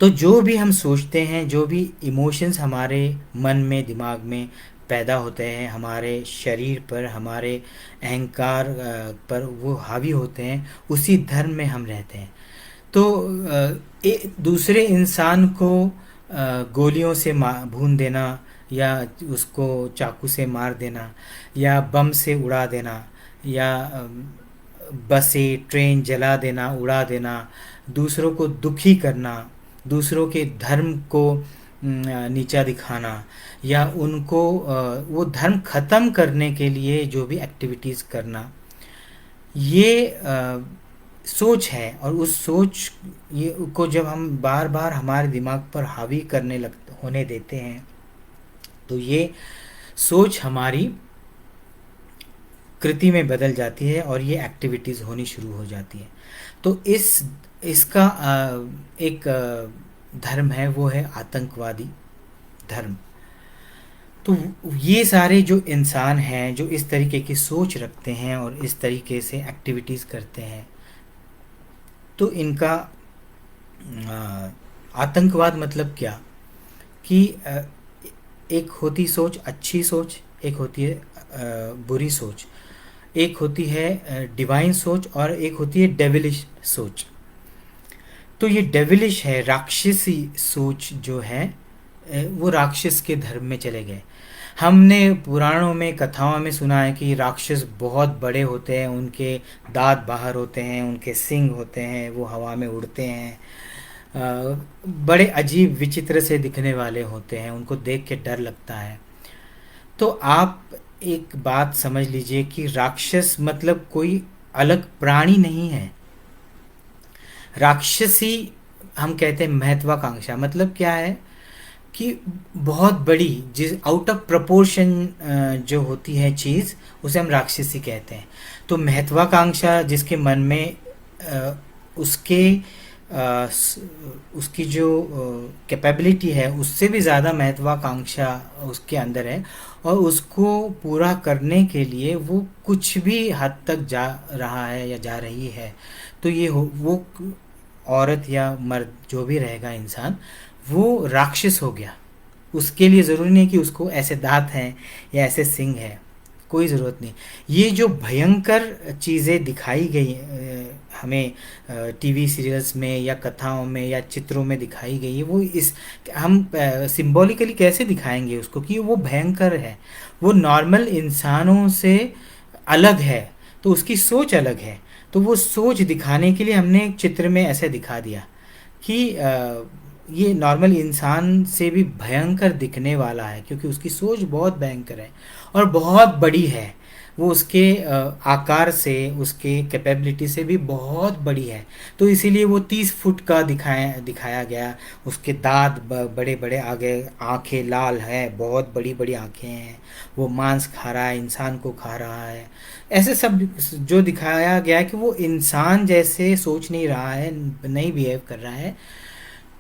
तो जो भी हम सोचते हैं, जो भी इमोशंस हमारे मन में, दिमाग में पैदा होते हैं, हमारे शरीर पर, हमारे अहंकार पर वो हावी होते हैं, उसी धर्म में हम रहते हैं। तो दूसरे इंसान को गोलियों से भून देना, या उसको चाकू से मार देना, या बम से उड़ा देना, या बसें ट्रेन जला देना, उड़ा देना, दूसरों को दुखी करना, दूसरों के धर्म को नीचा दिखाना, या उनको वो धर्म ख़त्म करने के लिए जो भी एक्टिविटीज़ करना, ये सोच है। और उस सोच ये को जब हम बार बार हमारे दिमाग पर हावी करने लग होने देते हैं, तो ये सोच हमारी कृति में बदल जाती है और ये एक्टिविटीज़ होनी शुरू हो जाती है। तो इसका एक धर्म है, वो है आतंकवादी धर्म। तो ये सारे जो इंसान हैं जो इस तरीके की सोच रखते हैं और इस तरीके से एक्टिविटीज़ करते हैं, तो इनका आतंकवाद मतलब क्या कि एक होती सोच अच्छी सोच, एक होती है बुरी सोच, एक होती है डिवाइन सोच, और एक होती है डेविलिश सोच। तो ये डेविलिश है, राक्षसी सोच जो है, वो राक्षस के धर्म में चले गए। हमने पुराणों में, कथाओं में सुना है कि राक्षस बहुत बड़े होते हैं, उनके दांत बाहर होते हैं, उनके सींग होते हैं, वो हवा में उड़ते हैं, बड़े अजीब विचित्र से दिखने वाले होते हैं, उनको देख के डर लगता है। तो आप एक बात समझ लीजिए कि राक्षस मतलब कोई अलग प्राणी नहीं है। राक्षसी हम कहते हैं महत्वाकांक्षा, मतलब क्या है कि बहुत बड़ी, जिस आउट ऑफ प्रपोर्शन जो होती है चीज़, उसे हम राक्षसी कहते हैं। तो महत्वाकांक्षा जिसके मन में उसके उसकी जो कैपेबिलिटी है उससे भी ज़्यादा महत्वाकांक्षा उसके अंदर है, और उसको पूरा करने के लिए वो कुछ भी हद तक जा रहा है या जा रही है, तो ये वो औरत या मर्द जो भी रहेगा इंसान, वो राक्षस हो गया। उसके लिए ज़रूरी नहीं कि उसको ऐसे दांत हैं या ऐसे सिंग है, कोई ज़रूरत नहीं। ये जो भयंकर चीज़ें दिखाई गई हमें टीवी सीरियल्स में या कथाओं में या चित्रों में दिखाई गई है, वो इस हम सिंबॉलिकली कैसे दिखाएंगे उसको कि वो भयंकर है, वो नॉर्मल इंसानों से अलग है, तो उसकी सोच अलग है। तो वो सोच दिखाने के लिए हमने एक चित्र में ऐसे दिखा दिया कि ये नॉर्मल इंसान से भी भयंकर दिखने वाला है, क्योंकि उसकी सोच बहुत भयंकर है और बहुत बड़ी है। वो उसके आकार से, उसके कैपेबिलिटी से भी बहुत बड़ी है। तो इसीलिए वो 30 फुट का दिखाया गया। उसके दांत बड़े बड़े आ गए, आँखें लाल है, बहुत बड़ी बड़ी आँखें हैं, वो मांस खा रहा है, इंसान को खा रहा है। ऐसे सब जो दिखाया गया कि वो इंसान जैसे सोच नहीं रहा है, नहीं बिहेव कर रहा है।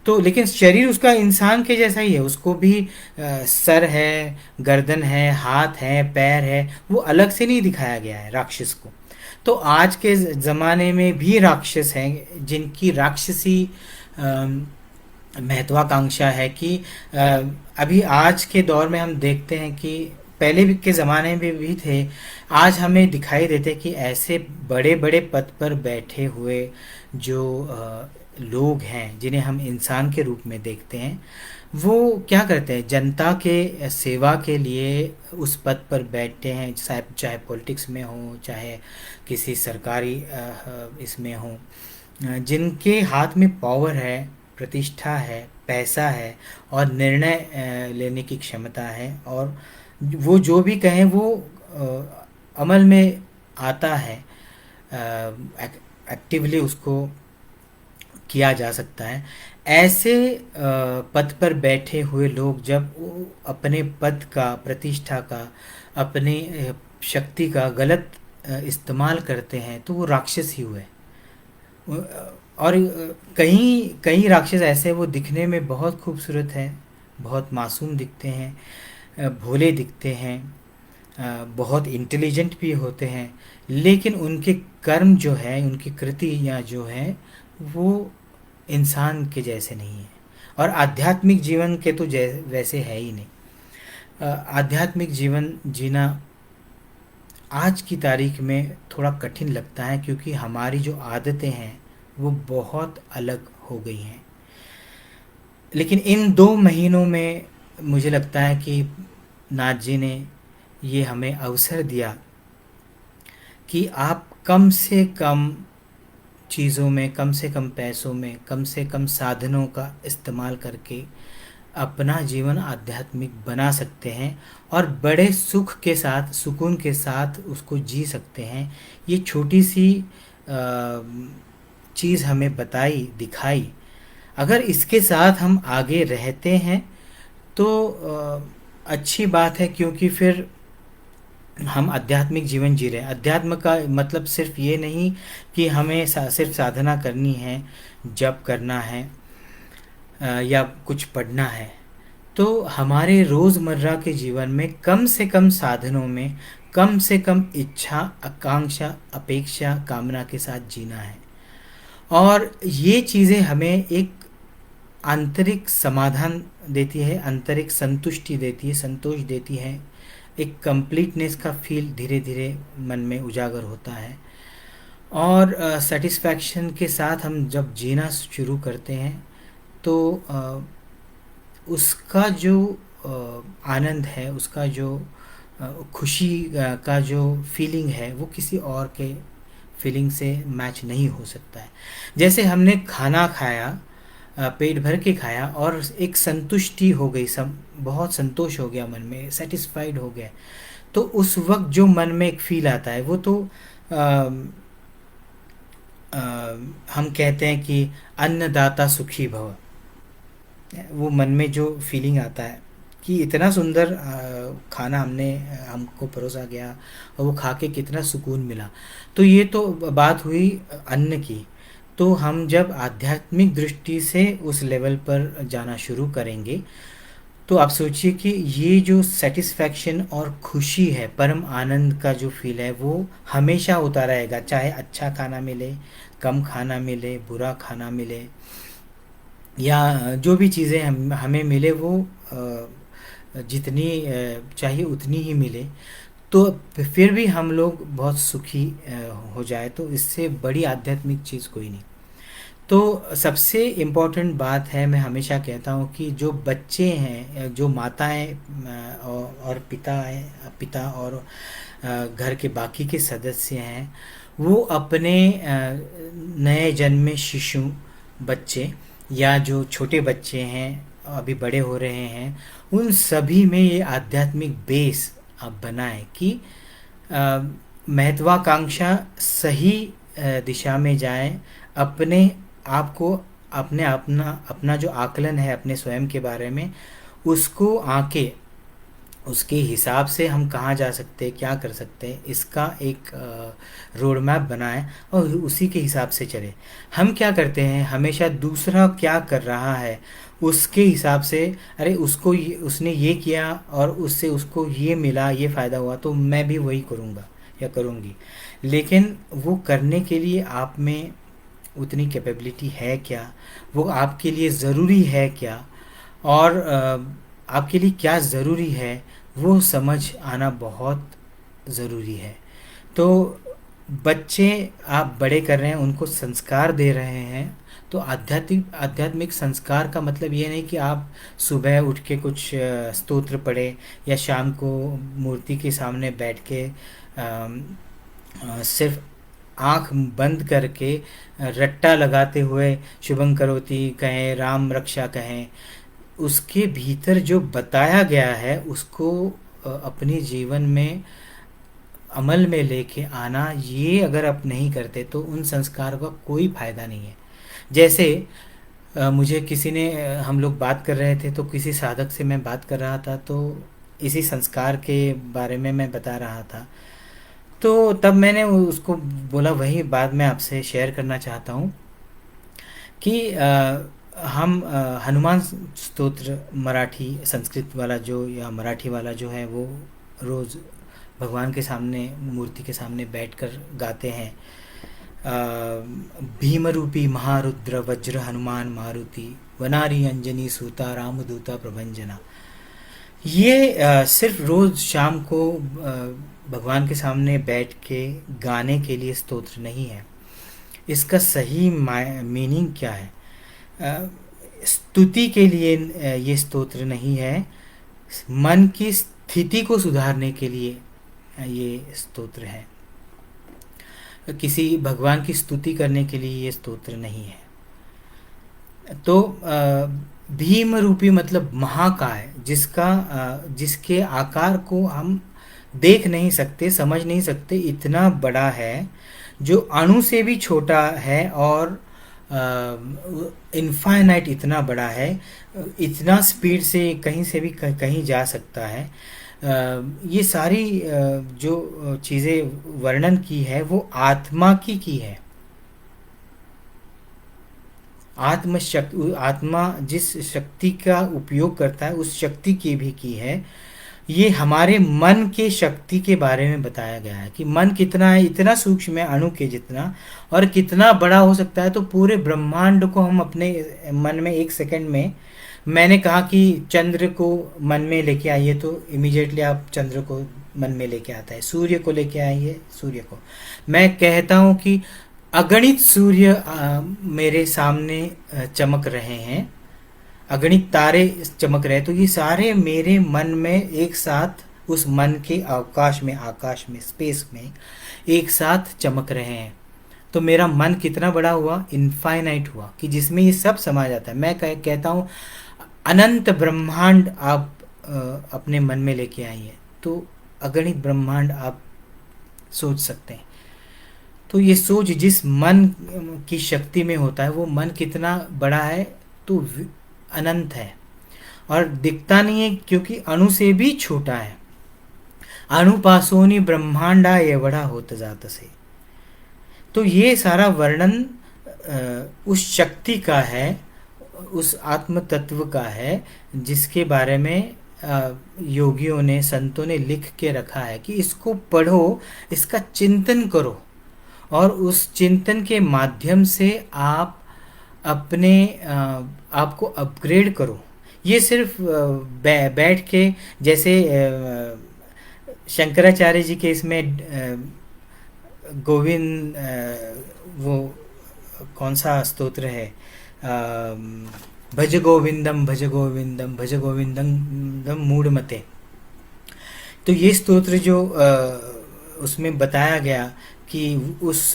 तो लेकिन शरीर उसका इंसान के जैसा ही है, उसको भी सर है, गर्दन है, हाथ है, पैर है, वो अलग से नहीं दिखाया गया है राक्षस को। तो आज के ज़माने में भी राक्षस हैं जिनकी राक्षसी महत्वाकांक्षा है कि अभी आज के दौर में हम देखते हैं कि पहले भी के ज़माने में भी थे, आज हमें दिखाई देते कि ऐसे बड़े बड़े पद पर बैठे हुए जो लोग हैं जिन्हें हम इंसान के रूप में देखते हैं, वो क्या करते हैं, जनता के सेवा के लिए उस पद पर बैठते हैं, चाहे पॉलिटिक्स में हो, चाहे किसी सरकारी इसमें हो, जिनके हाथ में पावर है, प्रतिष्ठा है, पैसा है और निर्णय लेने की क्षमता है, और वो जो भी कहें वो अमल में आता है, एक्टिवली उसको किया जा सकता है। ऐसे पद पर बैठे हुए लोग जब अपने पद का, प्रतिष्ठा का, अपने शक्ति का गलत इस्तेमाल करते हैं, तो वो राक्षस ही हुए। और कई कई राक्षस ऐसे वो दिखने में बहुत खूबसूरत हैं, बहुत मासूम दिखते हैं, भोले दिखते हैं, बहुत इंटेलिजेंट भी होते हैं, लेकिन उनके कर्म जो है, उनकी कृतियाँ जो हैं, वो इंसान के जैसे नहीं है। और आध्यात्मिक जीवन के तो वैसे है ही नहीं। आध्यात्मिक जीवन जीना आज की तारीख में थोड़ा कठिन लगता है, क्योंकि हमारी जो आदतें हैं वो बहुत अलग हो गई हैं। लेकिन इन 2 महीनों में मुझे लगता है कि नाथ जी ने ये हमें अवसर दिया कि आप कम से कम चीज़ों में, कम से कम पैसों में, कम से कम साधनों का इस्तेमाल करके अपना जीवन आध्यात्मिक बना सकते हैं, और बड़े सुख के साथ, सुकून के साथ उसको जी सकते हैं। ये छोटी सी चीज़ हमें बताई, दिखाई। अगर इसके साथ हम आगे रहते हैं तो अच्छी बात है, क्योंकि फिर हम आध्यात्मिक जीवन जी रहे हैं। अध्यात्म का मतलब सिर्फ ये नहीं कि हमें सिर्फ साधना करनी है, जप करना है, या कुछ पढ़ना है। तो हमारे रोज़मर्रा के जीवन में कम से कम साधनों में कम से कम इच्छा, आकांक्षा, अपेक्षा, कामना के साथ जीना है। और ये चीज़ें हमें एक आंतरिक समाधान देती है, आंतरिक संतुष्टि देती है, संतोष देती है। एक कंप्लीटनेस का फील धीरे धीरे मन में उजागर होता है, और सेटिस्फैक्शन के साथ हम जब जीना शुरू करते हैं तो उसका जो आनंद है, उसका जो खुशी का जो फीलिंग है, वो किसी और के फीलिंग से मैच नहीं हो सकता है। जैसे हमने खाना खाया, पेट भर के खाया, और एक संतुष्टि हो गई, सब बहुत संतोष हो गया मन में, सेटिस्फाइड हो गया, तो उस वक्त जो मन में एक फील आता है वो तो आ, आ, हम कहते हैं कि अन्नदाता सुखी भव। वो मन में जो फीलिंग आता है कि इतना सुंदर खाना हमको परोसा गया, और वो खा के कितना सुकून मिला। तो ये तो बात हुई अन्न की। तो हम जब आध्यात्मिक दृष्टि से उस लेवल पर जाना शुरू करेंगे, तो आप सोचिए कि ये जो सेटिस्फैक्शन और खुशी है, परम आनंद का जो फील है, वो हमेशा होता रहेगा। चाहे अच्छा खाना मिले, कम खाना मिले, बुरा खाना मिले, या जो भी चीज़ें हमें मिले, वो जितनी चाहिए उतनी ही मिले, तो फिर भी हम लोग बहुत सुखी हो जाए, तो इससे बड़ी आध्यात्मिक चीज़ कोई नहीं। तो सबसे इम्पोर्टेंट बात है, मैं हमेशा कहता हूँ कि जो बच्चे हैं, जो माताएं और पिता और घर के बाकी के सदस्य हैं, वो अपने नए जन्मे शिशु बच्चे, या जो छोटे बच्चे हैं अभी बड़े हो रहे हैं, उन सभी में ये आध्यात्मिक बेस आप बनाएं कि महत्वाकांक्षा सही दिशा में जाए। अपने आप को, अपना जो आकलन है अपने स्वयं के बारे में, उसको आके उसके हिसाब से हम कहाँ जा सकते हैं, क्या कर सकते हैं, इसका एक रोड मैप बनाएं, और उसी के हिसाब से चले। हम क्या करते हैं, हमेशा दूसरा क्या कर रहा है उसके हिसाब से, अरे उसने ये किया और उससे उसको ये मिला, ये फ़ायदा हुआ, तो मैं भी वही करूँगा या करूँगी। लेकिन वो करने के लिए आप में उतनी कैपेबिलिटी है क्या, वो आपके लिए ज़रूरी है क्या, और आपके लिए क्या ज़रूरी है, वो समझ आना बहुत ज़रूरी है। तो बच्चे आप बड़े कर रहे हैं, उनको संस्कार दे रहे हैं, तो आध्यात्मिक संस्कार का मतलब ये नहीं कि आप सुबह उठ के कुछ स्तोत्र पढ़े, या शाम को मूर्ति के सामने बैठ के सिर्फ आँख बंद करके रट्टा लगाते हुए शुभं करोति कहें, राम रक्षा कहें। उसके भीतर जो बताया गया है उसको अपने जीवन में अमल में लेके आना, ये अगर आप नहीं करते तो उन संस्कार का कोई फ़ायदा नहीं है। जैसे मुझे किसी ने, हम लोग बात कर रहे थे, तो किसी साधक से मैं बात कर रहा था, तो इसी संस्कार के बारे में मैं बता रहा था। तो तब मैंने उसको बोला, वही बात मैं आपसे शेयर करना चाहता हूँ कि हम हनुमान स्तोत्र मराठी, संस्कृत वाला जो या मराठी वाला जो है, वो रोज़ भगवान के सामने, मूर्ति के सामने बैठकर गाते हैं, भीम रूपी महारुद्र वज्र हनुमान मारुति वनारी अंजनी सूता रामदूता प्रभंजना। ये सिर्फ रोज शाम को भगवान के सामने बैठ के गाने के लिए स्तोत्र नहीं है। इसका सही मीनिंग क्या है? स्तुति के लिए ये स्तोत्र नहीं है, मन की स्थिति को सुधारने के लिए ये स्तोत्र है। किसी भगवान की स्तुति करने के लिए ये स्तोत्र नहीं है। तो भीम रूपी मतलब महाकाय, जिसके आकार को हम देख नहीं सकते, समझ नहीं सकते, इतना बड़ा है, जो अणु से भी छोटा है और इनफाइनाइट इतना बड़ा है, इतना स्पीड से कहीं से भी कहीं जा सकता है। ये सारी जो चीज़ें वर्णन की है वो आत्मा की है। आत्मा जिस शक्ति का उपयोग करता है उस शक्ति की भी की है। ये हमारे मन के शक्ति के बारे में बताया गया है कि मन कितना है, इतना सूक्ष्म है अणु के जितना, और कितना बड़ा हो सकता है। तो पूरे ब्रह्मांड को हम अपने मन में 1 सेकंड में, मैंने कहा कि चंद्र को मन में लेके आइए तो इमीडिएटली आप चंद्र को मन में लेके आता है। सूर्य को लेके आइए, सूर्य को। मैं कहता हूँ कि अगणित सूर्य मेरे सामने चमक रहे हैं, अगणित तारे चमक रहे, तो ये सारे मेरे मन में एक साथ, उस मन के आकाश में स्पेस में एक साथ चमक रहे हैं। तो मेरा मन कितना बड़ा हुआ, इनफाइनाइट हुआ, कि जिसमें ये सब समा जाता है। मैं कहता हूँ अनंत ब्रह्मांड आप अपने मन में लेके आइए तो अगणित ब्रह्मांड आप सोच सकते हैं। तो ये सोच जिस मन की शक्ति में होता है, वो मन कितना बड़ा है, तो अनंत है और दिखता नहीं है क्योंकि अणु से भी छोटा है। अणु पासोनी ब्रह्मांडा ये बड़ा होता जाता से। तो ये सारा वर्णन उस शक्ति का है, उस आत्म तत्व का है, जिसके बारे में योगियों ने, संतों ने लिख के रखा है कि इसको पढ़ो, इसका चिंतन करो, और उस चिंतन के माध्यम से आप अपने आप को अपग्रेड करो। ये सिर्फ बैठ के, जैसे शंकराचार्य जी के इसमें गोविंद, वो कौन सा स्तोत्र है, भज गोविंदम भज गोविंदम भज गोविंदम मूढ़मते। तो ये स्तोत्र जो उसमें बताया गया कि उस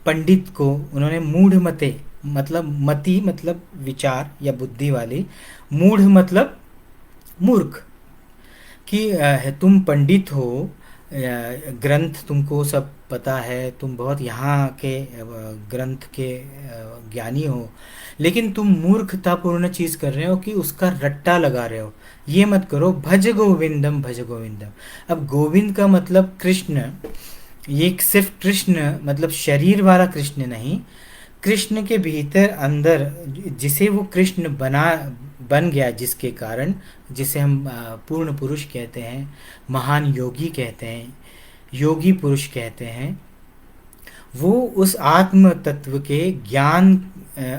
पंडित को उन्होंने मूढ़मते, मतलब मति मतलब विचार या बुद्धि वाली, मूढ़ मतलब मूर्ख, कि तुम पंडित हो, ग्रंथ तुमको सब पता है, तुम बहुत यहाँ के ग्रंथ के ज्ञानी हो, लेकिन तुम मूर्खतापूर्ण चीज़ कर रहे हो कि उसका रट्टा लगा रहे हो। ये मत करो, भज गोविंदम भज गोविंदम। अब गोविंद का मतलब कृष्ण, ये सिर्फ कृष्ण मतलब शरीर वाला कृष्ण नहीं, कृष्ण के भीतर अंदर जिसे वो कृष्ण बन गया, जिसके कारण, जिसे हम पूर्ण पुरुष कहते हैं, महान योगी कहते हैं, योगी पुरुष कहते हैं, वो उस आत्म तत्व के ज्ञान,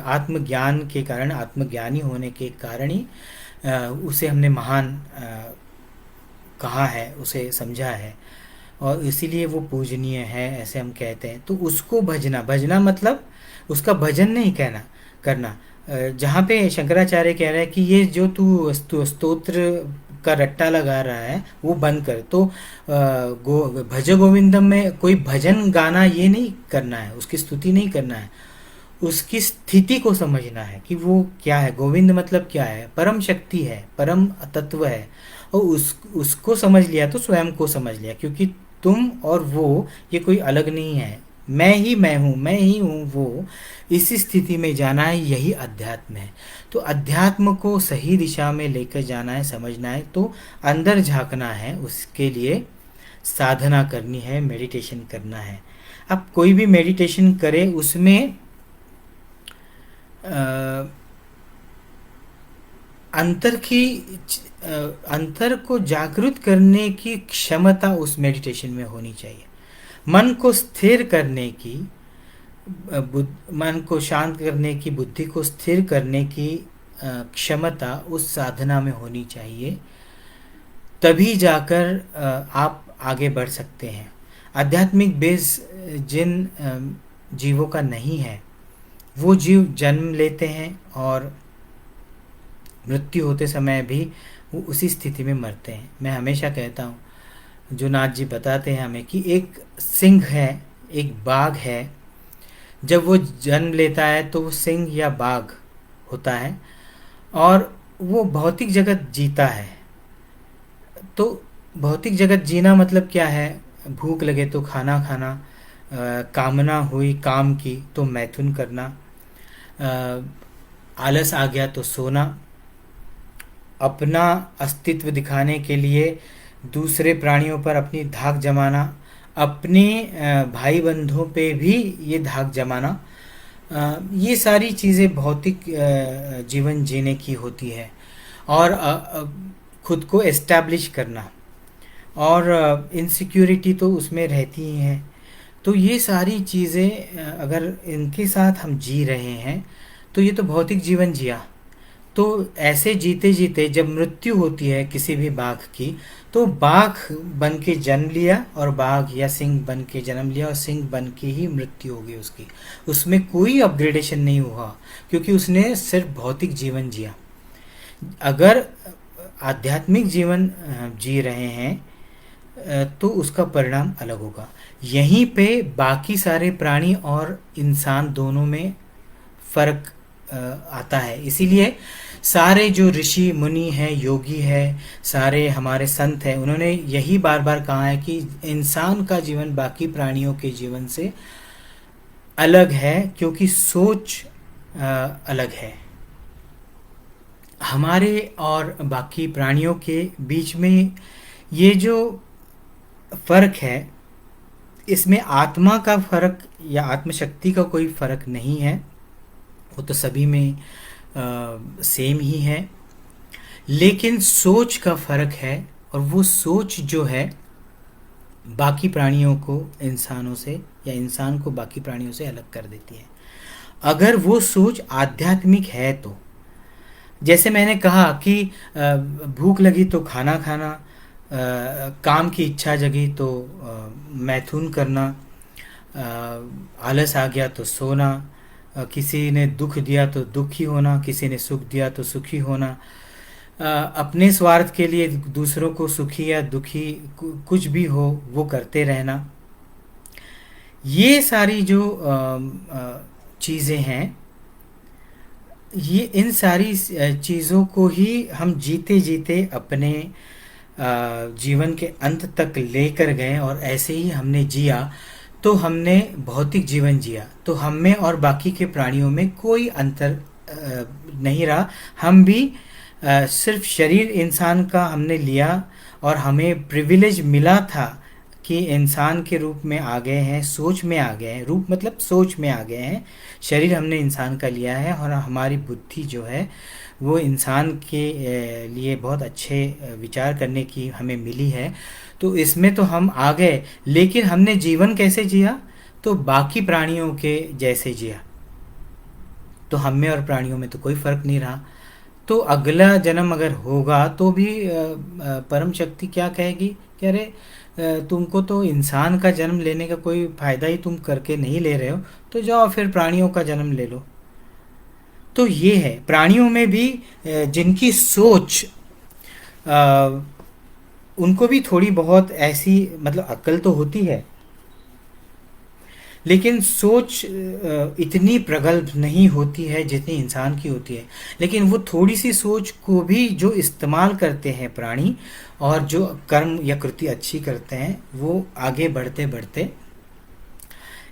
आत्मज्ञान के कारण, आत्मज्ञानी होने के कारण ही उसे हमने महान कहा है, उसे समझा है, और इसीलिए वो पूजनीय है, ऐसे हम कहते हैं। तो उसको भजना मतलब उसका भजन नहीं करना। जहाँ पे शंकराचार्य कह रहे हैं कि ये जो तू स्तोत्र का रट्टा लगा रहा है वो बंद कर। तो भज गोविंदम में कोई भजन गाना ये नहीं करना है, उसकी स्तुति नहीं करना है, उसकी स्थिति को समझना है कि वो क्या है। गोविंद मतलब क्या है, परम शक्ति है, परम तत्व है, और उसको समझ लिया तो स्वयं को समझ लिया, क्योंकि तुम और वो ये कोई अलग नहीं है, मैं ही हूँ वो। इसी स्थिति में जाना है, यही अध्यात्म है। तो अध्यात्म को सही दिशा में लेकर जाना है, समझना है, तो अंदर झांकना है, उसके लिए साधना करनी है, मेडिटेशन करना है। अब कोई भी मेडिटेशन करे उसमें अंतर की अंतर को जागृत करने की क्षमता उस मेडिटेशन में होनी चाहिए। मन को स्थिर करने की, मन को शांत करने की, बुद्धि को स्थिर करने की क्षमता उस साधना में होनी चाहिए। तभी जाकर आप आगे बढ़ सकते हैं। आध्यात्मिक बेस जिन जीवों का नहीं है, वो जीव जन्म लेते हैं और मृत्यु होते समय भी वो उसी स्थिति में मरते हैं। मैं हमेशा कहता हूँ, जो नाथ जी बताते हैं हमें, कि एक सिंह है, एक बाघ है। जब वो जन्म लेता है तो वो सिंह या बाघ होता है और वो भौतिक जगत जीता है। तो भौतिक जगत जीना मतलब क्या है? भूख लगे तो खाना खाना, कामना हुई काम की तो मैथुन करना, आलस आ गया तो सोना, अपना अस्तित्व दिखाने के लिए दूसरे प्राणियों पर अपनी धाक जमाना, अपने भाई बंधुओं पे भी ये धाक जमाना, ये सारी चीज़ें भौतिक जीवन जीने की होती है। और खुद को एस्टैब्लिश करना, और इनसिक्योरिटी तो उसमें रहती ही है। तो ये सारी चीज़ें अगर इनके साथ हम जी रहे हैं तो ये तो भौतिक जीवन जिया। तो ऐसे जीते जीते जब मृत्यु होती है किसी भी बाघ की, तो बाघ बन के जन्म लिया और बाघ या सिंह बन के जन्म लिया और सिंह बन के ही मृत्यु हो गई उसकी। उसमें कोई अपग्रेडेशन नहीं हुआ, क्योंकि उसने सिर्फ भौतिक जीवन जिया। अगर आध्यात्मिक जीवन जी रहे हैं तो उसका परिणाम अलग होगा। यहीं पे बाकी सारे प्राणी और इंसान दोनों में फर्क आता है। इसीलिए सारे जो ऋषि मुनि हैं, योगी हैं, सारे हमारे संत हैं, उन्होंने यही बार बार कहा है कि इंसान का जीवन बाकी प्राणियों के जीवन से अलग है, क्योंकि सोच अलग है। हमारे और बाकी प्राणियों के बीच में ये जो फर्क है, इसमें आत्मा का फर्क या आत्मशक्ति का कोई फर्क नहीं है, वो तो सभी में सेम ही है। लेकिन सोच का फर्क है, और वो सोच जो है बाकी प्राणियों को इंसानों से, या इंसान को बाकी प्राणियों से अलग कर देती है। अगर वो सोच आध्यात्मिक है तो, जैसे मैंने कहा कि भूख लगी तो खाना खाना, काम की इच्छा जगी तो मैथुन करना, आलस आ गया तो सोना, किसी ने दुख दिया तो दुखी होना, किसी ने सुख दिया तो सुखी होना, अपने स्वार्थ के लिए दूसरों को सुखी या दुखी कुछ भी हो वो करते रहना। ये सारी जो चीज़ें हैं, ये इन सारी चीज़ों को ही हम जीते जीते अपने जीवन के अंत तक लेकर गए, और ऐसे ही हमने जिया तो हमने भौतिक जीवन जिया। तो हम में और बाकी के प्राणियों में कोई अंतर नहीं रहा। हम भी सिर्फ शरीर इंसान का हमने लिया, और हमें प्रिविलेज मिला था कि इंसान के रूप में आ गए हैं, सोच में आ गए हैं, रूप मतलब सोच में आ गए हैं। शरीर हमने इंसान का लिया है, और हमारी बुद्धि जो है वो इंसान के लिए बहुत अच्छे विचार करने की हमें मिली है। तो इसमें तो हम आ गए, लेकिन हमने जीवन कैसे जिया? तो बाकी प्राणियों के जैसे जिया। तो हम में और प्राणियों में तो कोई फर्क नहीं रहा। तो अगला जन्म अगर होगा तो भी परम शक्ति क्या कहेगी कि अरे तुमको तो इंसान का जन्म लेने का कोई फ़ायदा ही तुम करके नहीं ले रहे हो, तो जाओ फिर प्राणियों का जन्म ले लो। तो ये है, प्राणियों में भी जिनकी सोच, उनको भी थोड़ी बहुत ऐसी मतलब अक्ल तो होती है, लेकिन सोच इतनी प्रगल्भ नहीं होती है जितनी इंसान की होती है। लेकिन वो थोड़ी सी सोच को भी जो इस्तेमाल करते हैं प्राणी, और जो कर्म या कृति अच्छी करते हैं, वो आगे बढ़ते बढ़ते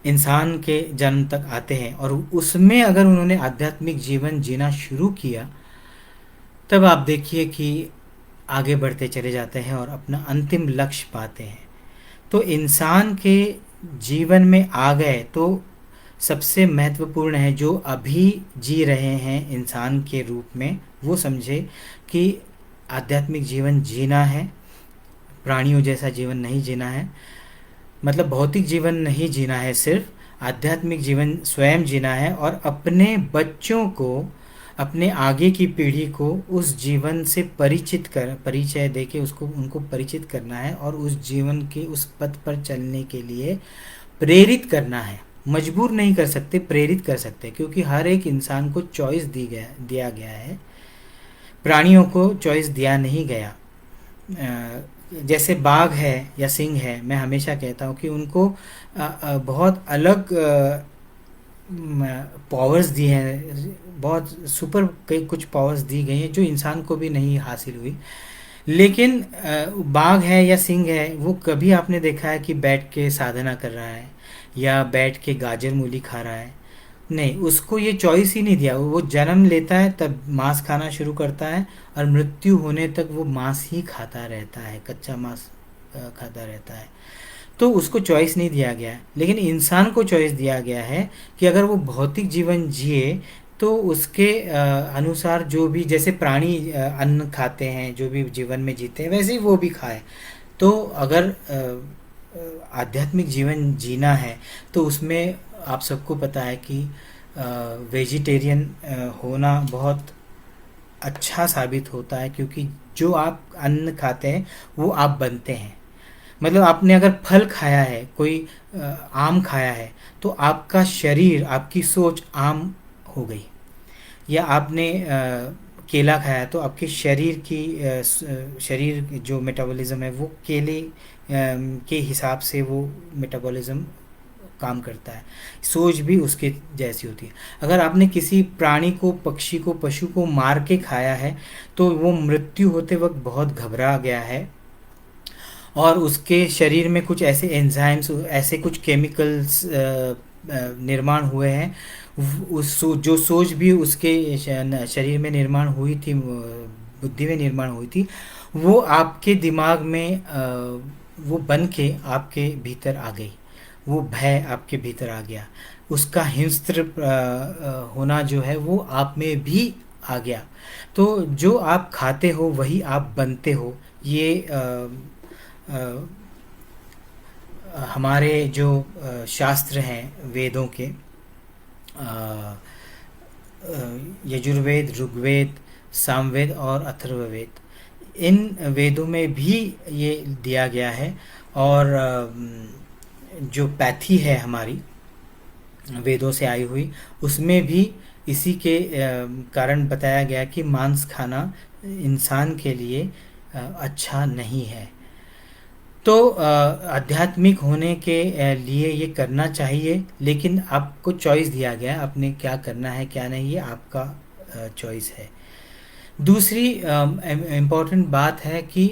इंसान के जन्म तक आते हैं। और उसमें अगर उन्होंने आध्यात्मिक जीवन जीना शुरू किया, तब आप देखिए कि आगे बढ़ते चले जाते हैं और अपना अंतिम लक्ष्य पाते हैं। तो इंसान के जीवन में आ गए तो सबसे महत्वपूर्ण है, जो अभी जी रहे हैं इंसान के रूप में, वो समझे कि आध्यात्मिक जीवन जीना है, प्राणियों जैसा जीवन नहीं जीना है, मतलब भौतिक जीवन नहीं जीना है, सिर्फ आध्यात्मिक जीवन स्वयं जीना है और अपने बच्चों को, अपने आगे की पीढ़ी को उस जीवन से परिचय देके उसको उनको परिचित करना है और उस जीवन के उस पथ पर चलने के लिए प्रेरित करना है। मजबूर नहीं कर सकते, प्रेरित कर सकते, क्योंकि हर एक इंसान को चॉइस दिया गया है, प्राणियों को चॉइस दिया नहीं गया। जैसे बाघ है या सिंह है, मैं हमेशा कहता हूँ कि उनको बहुत अलग पावर्स दी हैं, बहुत सुपर कई कुछ पावर्स दी गई हैं जो इंसान को भी नहीं हासिल हुई। लेकिन बाघ है या सिंह है, वो कभी आपने देखा है कि बैठ के साधना कर रहा है या बैठ के गाजर मूली खा रहा है? नहीं, उसको ये चॉइस ही नहीं दिया। वो जन्म लेता है तब मांस खाना शुरू करता है और मृत्यु होने तक वो मांस ही खाता रहता है, कच्चा मांस खाता रहता है। तो उसको चॉइस नहीं दिया गया है। लेकिन इंसान को चॉइस दिया गया है कि अगर वो भौतिक जीवन जिए तो उसके अनुसार जो भी, जैसे प्राणी अन्न खाते हैं, जो भी जीवन में जीते हैं, वैसे ही वो भी खाए। तो अगर आध्यात्मिक जीवन जीना है तो उसमें आप सबको पता है कि वेजिटेरियन होना बहुत अच्छा साबित होता है, क्योंकि जो आप अन्न खाते हैं वो आप बनते हैं। मतलब आपने अगर फल खाया है, कोई आम खाया है, तो आपका शरीर, आपकी सोच आम हो गई। या आपने केला खाया तो आपके शरीर की शरीर जो मेटाबॉलिज्म है वो केले के हिसाब से वो मेटाबॉलिज्म काम करता है, सोच भी उसके जैसी होती है। अगर आपने किसी प्राणी को, पक्षी को, पशु को मार के खाया है तो वो मृत्यु होते वक्त बहुत घबरा गया है और उसके शरीर में कुछ ऐसे एंजाइम्स, ऐसे कुछ केमिकल्स निर्माण हुए हैं, जो सोच भी उसके शरीर में निर्माण हुई थी, बुद्धि में निर्माण हुई थी, वो आपके दिमाग में वो बन के आपके भीतर आ गई, वो भय आपके भीतर आ गया, उसका हिंस्त्र होना जो है वो आप में भी आ गया। तो जो आप खाते हो वही आप बनते हो। ये हमारे जो शास्त्र हैं वेदों के, यजुर्वेद, ऋग्वेद, सामवेद और अथर्ववेद, इन वेदों में भी ये दिया गया है। और जो पैथी है हमारी वेदों से आई हुई, उसमें भी इसी के कारण बताया गया कि मांस खाना इंसान के लिए अच्छा नहीं है। तो आध्यात्मिक होने के लिए ये करना चाहिए, लेकिन आपको चॉइस दिया गया है, आपने क्या करना है क्या नहीं, ये आपका चॉइस है। दूसरी इम्पॉर्टेंट बात है कि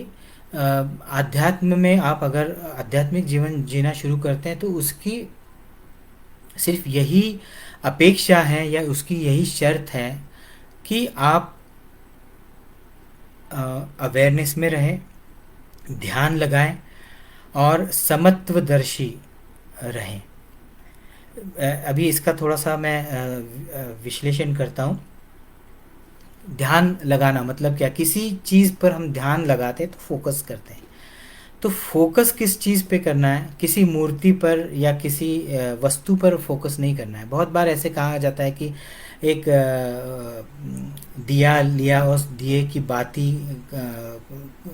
आध्यात्म में आप अगर आध्यात्मिक जीवन जीना शुरू करते हैं तो उसकी सिर्फ यही अपेक्षा है या उसकी यही शर्त है कि आप अवेयरनेस में रहें, ध्यान लगाएं और समत्वदर्शी रहें। अभी इसका थोड़ा सा मैं विश्लेषण करता हूँ। ध्यान लगाना मतलब क्या? किसी चीज़ पर हम ध्यान लगाते हैं तो फोकस करते हैं। तो फोकस किस चीज़ पे करना है? किसी मूर्ति पर या किसी वस्तु पर फोकस नहीं करना है। बहुत बार ऐसे कहा जाता है कि एक दिया लिया और दिए की बाती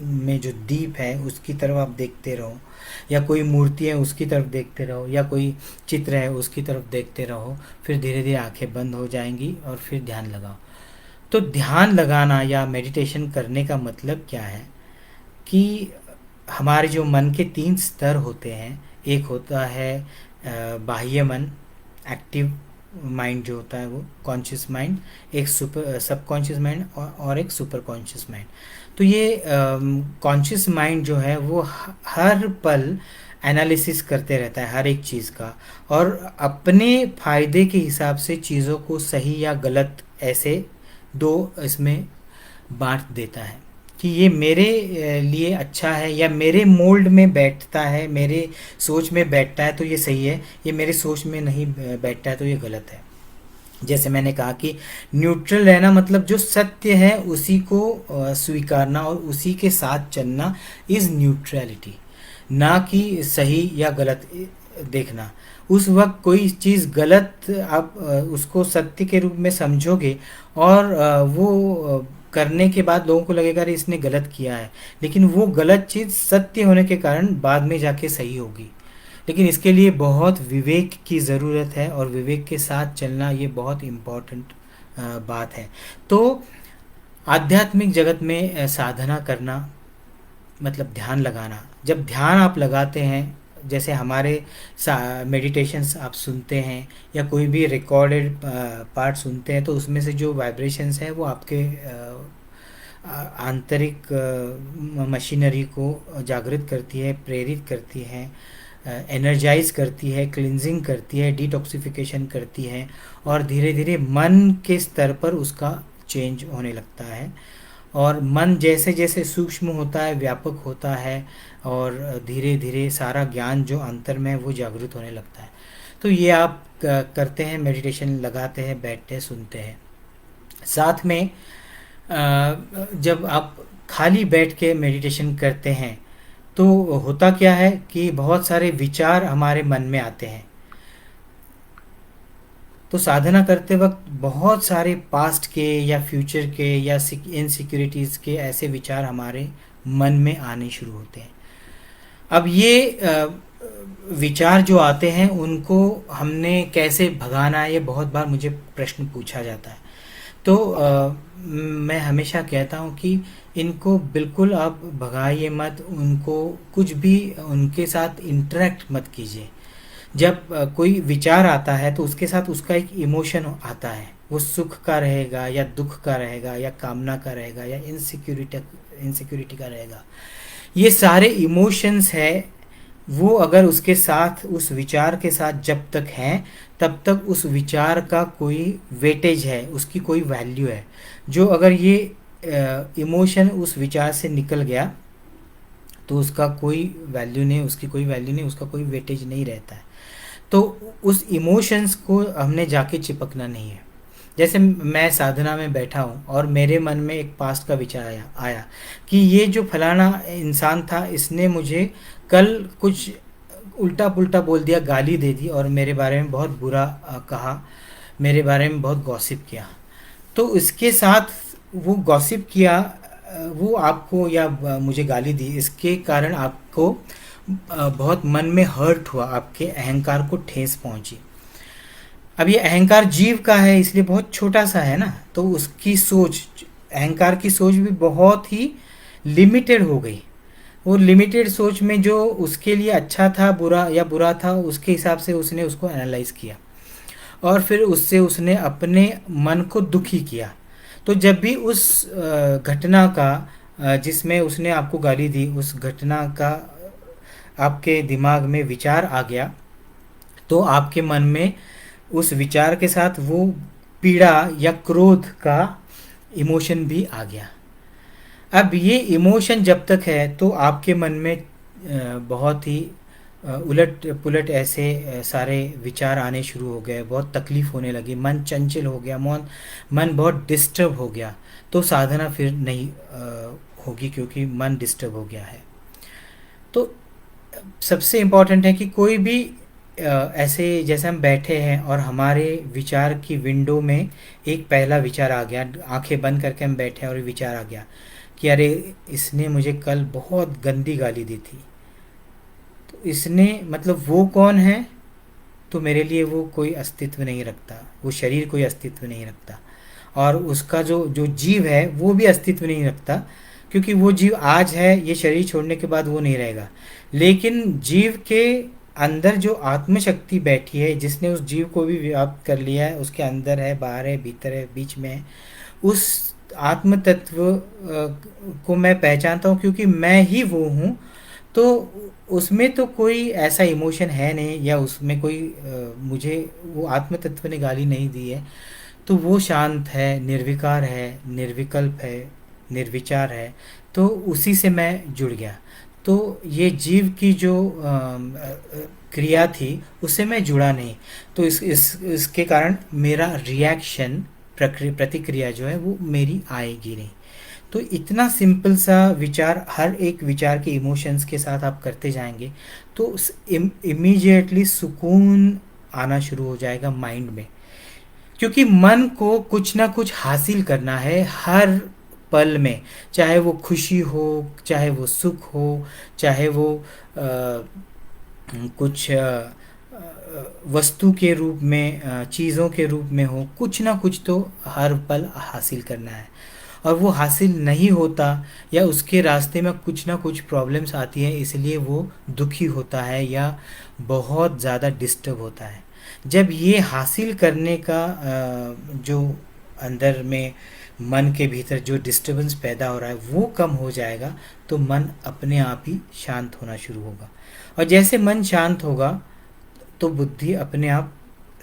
में जो दीप है उसकी तरफ आप देखते रहो, या कोई मूर्ति है उसकी तरफ देखते रहो, या कोई चित्र है उसकी तरफ देखते रहो, फिर धीरे धीरे आंखें बंद हो जाएंगी और फिर ध्यान लगाओ। तो ध्यान लगाना या मेडिटेशन करने का मतलब क्या है कि हमारे जो मन के 3 स्तर होते हैं, एक होता है बाह्य मन, एक्टिव माइंड जो होता है वो कॉन्शियस माइंड, एक सुपर सबकॉन्शियस माइंड और एक सुपर कॉन्शियस माइंड। तो ये कॉन्शियस माइंड जो है वो हर पल एनालिसिस करते रहता है हर एक चीज़ का, और अपने फायदे के हिसाब से चीज़ों को सही या गलत ऐसे दो इसमें बांट देता है कि ये मेरे लिए अच्छा है या मेरे मोल्ड में बैठता है, मेरे सोच में बैठता है तो ये सही है, ये मेरे सोच में नहीं बैठता है तो ये गलत है। जैसे मैंने कहा कि न्यूट्रल रहना मतलब जो सत्य है उसी को स्वीकारना और उसी के साथ चलना इज़ न्यूट्रलिटी, ना कि सही या गलत देखना। उस वक्त कोई चीज़ गलत आप उसको सत्य के रूप में समझोगे और वो करने के बाद लोगों को लगेगा अरे इसने गलत किया है, लेकिन वो गलत चीज़ सत्य होने के कारण बाद में जाके सही होगी। लेकिन इसके लिए बहुत विवेक की ज़रूरत है और विवेक के साथ चलना ये बहुत इम्पोर्टेंट बात है। तो आध्यात्मिक जगत में साधना करना मतलब ध्यान लगाना। जब ध्यान आप लगाते हैं, जैसे हमारे मेडिटेशंस आप सुनते हैं या कोई भी रिकॉर्डेड पार्ट सुनते हैं, तो उसमें से जो वाइब्रेशंस हैं वो आपके आंतरिक मशीनरी को जागृत करती है, प्रेरित करती है, एनर्जाइज करती है, क्लिनजिंग करती है, डिटॉक्सिफिकेशन करती है और धीरे धीरे मन के स्तर पर उसका चेंज होने लगता है। और मन जैसे जैसे सूक्ष्म होता है, व्यापक होता है और धीरे धीरे सारा ज्ञान जो अंतर में है वो जागृत होने लगता है। तो ये आप करते हैं, मेडिटेशन लगाते हैं, बैठते हैं, सुनते हैं। साथ में जब आप खाली बैठ के मेडिटेशन करते हैं तो होता क्या है कि बहुत सारे विचार हमारे मन में आते हैं। तो साधना करते वक्त बहुत सारे पास्ट के या फ्यूचर के या इनसिक्योरिटीज़ के ऐसे विचार हमारे मन में आने शुरू होते हैं। अब ये विचार जो आते हैं उनको हमने कैसे भगाना है, ये बहुत बार मुझे प्रश्न पूछा जाता है। तो मैं हमेशा कहता हूँ कि इनको बिल्कुल आप भगाइए मत, उनको कुछ भी उनके साथ इंटरेक्ट मत कीजिए। जब कोई विचार आता है तो उसके साथ उसका एक इमोशन आता है, वो सुख का रहेगा या दुख का रहेगा या कामना का रहेगा या इनसिक्योरिटी का रहेगा। ये सारे इमोशंस है, वो अगर उसके साथ उस विचार के साथ जब तक हैं तब तक उस विचार का कोई वेटेज है, उसकी कोई वैल्यू है। जो अगर ये इमोशन उस विचार से निकल गया तो उसका कोई वैल्यू नहीं, उसकी कोई वैल्यू नहीं, उसका कोई वेटेज नहीं रहता है। तो उस इमोशंस को हमने जाके चिपकना नहीं है। जैसे मैं साधना में बैठा हूँ और मेरे मन में एक पास्ट का विचार आया कि ये जो फलाना इंसान था इसने मुझे कल कुछ उल्टा पुल्टा बोल दिया, गाली दे दी और मेरे बारे में बहुत बुरा कहा, मेरे बारे में बहुत गॉसिप किया। तो इसके साथ वो गॉसिप किया, वो आपको या मुझे गाली दी, इसके कारण आपको बहुत मन में हर्ट हुआ, आपके अहंकार को ठेस पहुंची। अब ये अहंकार जीव का है इसलिए बहुत छोटा सा है ना, तो उसकी सोच, अहंकार की सोच भी बहुत ही लिमिटेड हो गई। वो लिमिटेड सोच में जो उसके लिए अच्छा था बुरा या बुरा था उसके हिसाब से उसने उसको एनालाइज किया और फिर उससे उसने अपने मन को दुखी किया। तो जब भी उस घटना का जिसमें उसने आपको गाली दी, उस घटना का आपके दिमाग में विचार आ गया तो आपके मन में उस विचार के साथ वो पीड़ा या क्रोध का इमोशन भी आ गया। अब ये इमोशन जब तक है तो आपके मन में बहुत ही उलट पुलट ऐसे सारे विचार आने शुरू हो गए, बहुत तकलीफ होने लगी, मन चंचल हो गया, मन बहुत डिस्टर्ब हो गया। तो साधना फिर नहीं होगी क्योंकि मन डिस्टर्ब हो गया है। तो सबसे इम्पॉर्टेंट है कि कोई भी ऐसे जैसे हम बैठे हैं और हमारे विचार की विंडो में एक पहला विचार आ गया, आंखें बंद करके हम बैठे हैं और विचार आ गया कि अरे इसने मुझे कल बहुत गंदी गाली दी थी, तो इसने मतलब वो कौन है, तो मेरे लिए वो कोई अस्तित्व नहीं रखता, वो शरीर कोई अस्तित्व नहीं रखता और उसका जो जो जीव है वो भी अस्तित्व नहीं रखता, क्योंकि वो जीव आज है, ये शरीर छोड़ने के बाद वो नहीं रहेगा। लेकिन जीव के अंदर जो आत्म शक्ति बैठी है, जिसने उस जीव को भी व्याप्त कर लिया है, उसके अंदर है, बाहर है, भीतर है, बीच में है, उस आत्म तत्व को मैं पहचानता हूँ क्योंकि मैं ही वो हूँ। तो उसमें तो कोई ऐसा इमोशन है नहीं या उसमें कोई मुझे वो आत्म तत्व ने गाली नहीं दी है, तो वो शांत है, निर्विकार है, निर्विकल्प है, निर्विचार है। तो उसी से मैं जुड़ गया। तो ये जीव की जो क्रिया थी उससे मैं जुड़ा नहीं, तो इसके कारण मेरा रिएक्शन, प्रतिक्रिया जो है वो मेरी आएगी नहीं। तो इतना सिंपल सा विचार, हर एक विचार के इमोशंस के साथ आप करते जाएंगे तो इमीडिएटली सुकून आना शुरू हो जाएगा माइंड में। क्योंकि मन को कुछ ना कुछ हासिल करना है हर पल में, चाहे वो खुशी हो, चाहे वो सुख हो, चाहे वो कुछ वस्तु के रूप में, चीज़ों के रूप में हो, कुछ ना कुछ तो हर पल हासिल करना है। और वो हासिल नहीं होता या उसके रास्ते में कुछ ना कुछ प्रॉब्लम्स आती है, इसलिए वो दुखी होता है या बहुत ज़्यादा डिस्टर्ब होता है। जब ये हासिल करने का जो अंदर में मन के भीतर जो डिस्टरबेंस पैदा हो रहा है वो कम हो जाएगा, तो मन अपने आप ही शांत होना शुरू होगा। और जैसे मन शांत होगा तो बुद्धि अपने आप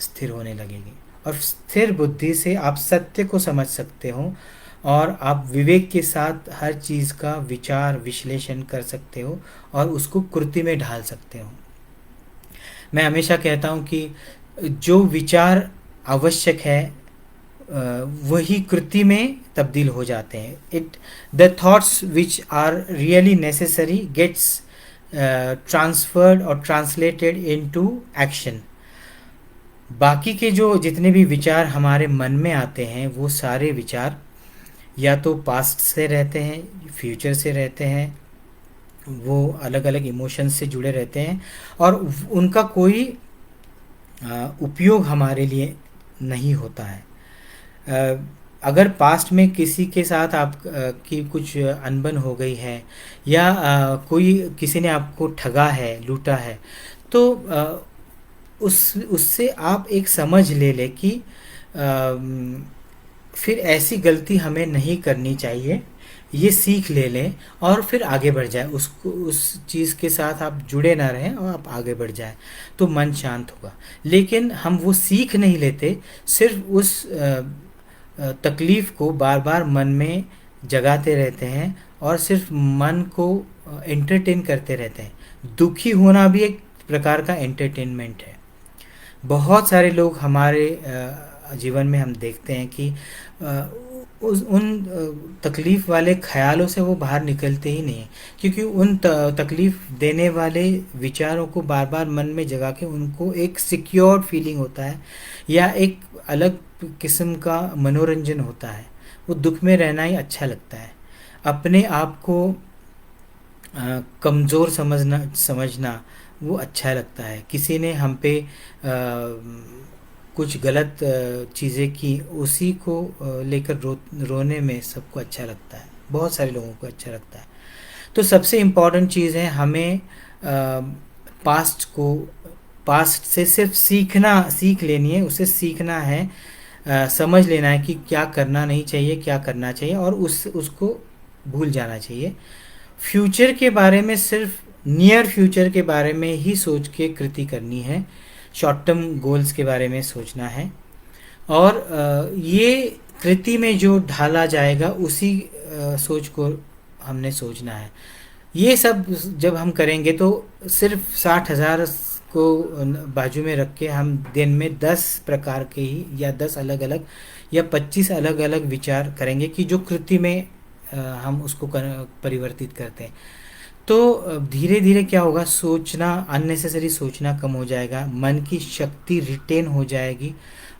स्थिर होने लगेगी, और स्थिर बुद्धि से आप सत्य को समझ सकते हो और आप विवेक के साथ हर चीज़ का विचार विश्लेषण कर सकते हो और उसको कृति में ढाल सकते हो। मैं हमेशा कहता हूँ कि जो विचार आवश्यक है वही कृति में तब्दील हो जाते हैं। The thoughts which are really necessary gets transferred और ट्रांसलेटेड इनटू एक्शन। बाकी के जो जितने भी विचार हमारे मन में आते हैं वो सारे विचार या तो पास्ट से रहते हैं, फ्यूचर से रहते हैं, वो अलग अलग इमोशंस से जुड़े रहते हैं और उनका कोई उपयोग हमारे लिए नहीं होता है। अगर पास्ट में किसी के साथ आप की कुछ अनबन हो गई है या कोई किसी ने आपको ठगा है, लूटा है, तो उससे आप एक समझ ले लें कि फिर ऐसी गलती हमें नहीं करनी चाहिए, ये सीख ले लें और फिर आगे बढ़ जाए। उसको उस चीज़ के साथ आप जुड़े ना रहें और आप आगे बढ़ जाए, तो मन शांत होगा। लेकिन हम वो सीख नहीं लेते, सिर्फ उस तकलीफ़ को बार बार मन में जगाते रहते हैं और सिर्फ मन को एंटरटेन करते रहते हैं। दुखी होना भी एक प्रकार का एंटरटेनमेंट है। बहुत सारे लोग हमारे जीवन में हम देखते हैं कि उन तकलीफ़ वाले ख्यालों से वो बाहर निकलते ही नहीं हैं, क्योंकि उन तकलीफ़ देने वाले विचारों को बार बार मन में जगा के उनको एक सिक्योर्ड फीलिंग होता है या एक अलग किस्म का मनोरंजन होता है। वो दुख में रहना ही अच्छा लगता है। अपने आप को कमज़ोर समझना वो अच्छा लगता है। किसी ने हम पे कुछ गलत चीज़ें की, उसी को लेकर रोने में सबको अच्छा लगता है, बहुत सारे लोगों को अच्छा लगता है। तो सबसे इम्पॉर्टेंट चीज़ है हमें पास्ट से सिर्फ सीख लेनी है, उसे सीखना है, समझ लेना है कि क्या करना नहीं चाहिए, क्या करना चाहिए, और उसको भूल जाना चाहिए। फ्यूचर के बारे में सिर्फ नियर फ्यूचर के बारे में ही सोच के कृति करनी है, शॉर्ट टर्म गोल्स के बारे में सोचना है, और ये कृति में जो ढाला जाएगा उसी सोच को हमने सोचना है। ये सब जब हम करेंगे तो सिर्फ 60,000 को बाजू में रख के हम दिन में 10 प्रकार के ही या 10 अलग अलग या 25 अलग अलग विचार करेंगे कि जो कृति में हम उसको परिवर्तित करते हैं। तो धीरे धीरे क्या होगा, सोचना, अननेसेसरी सोचना कम हो जाएगा, मन की शक्ति रिटेन हो जाएगी,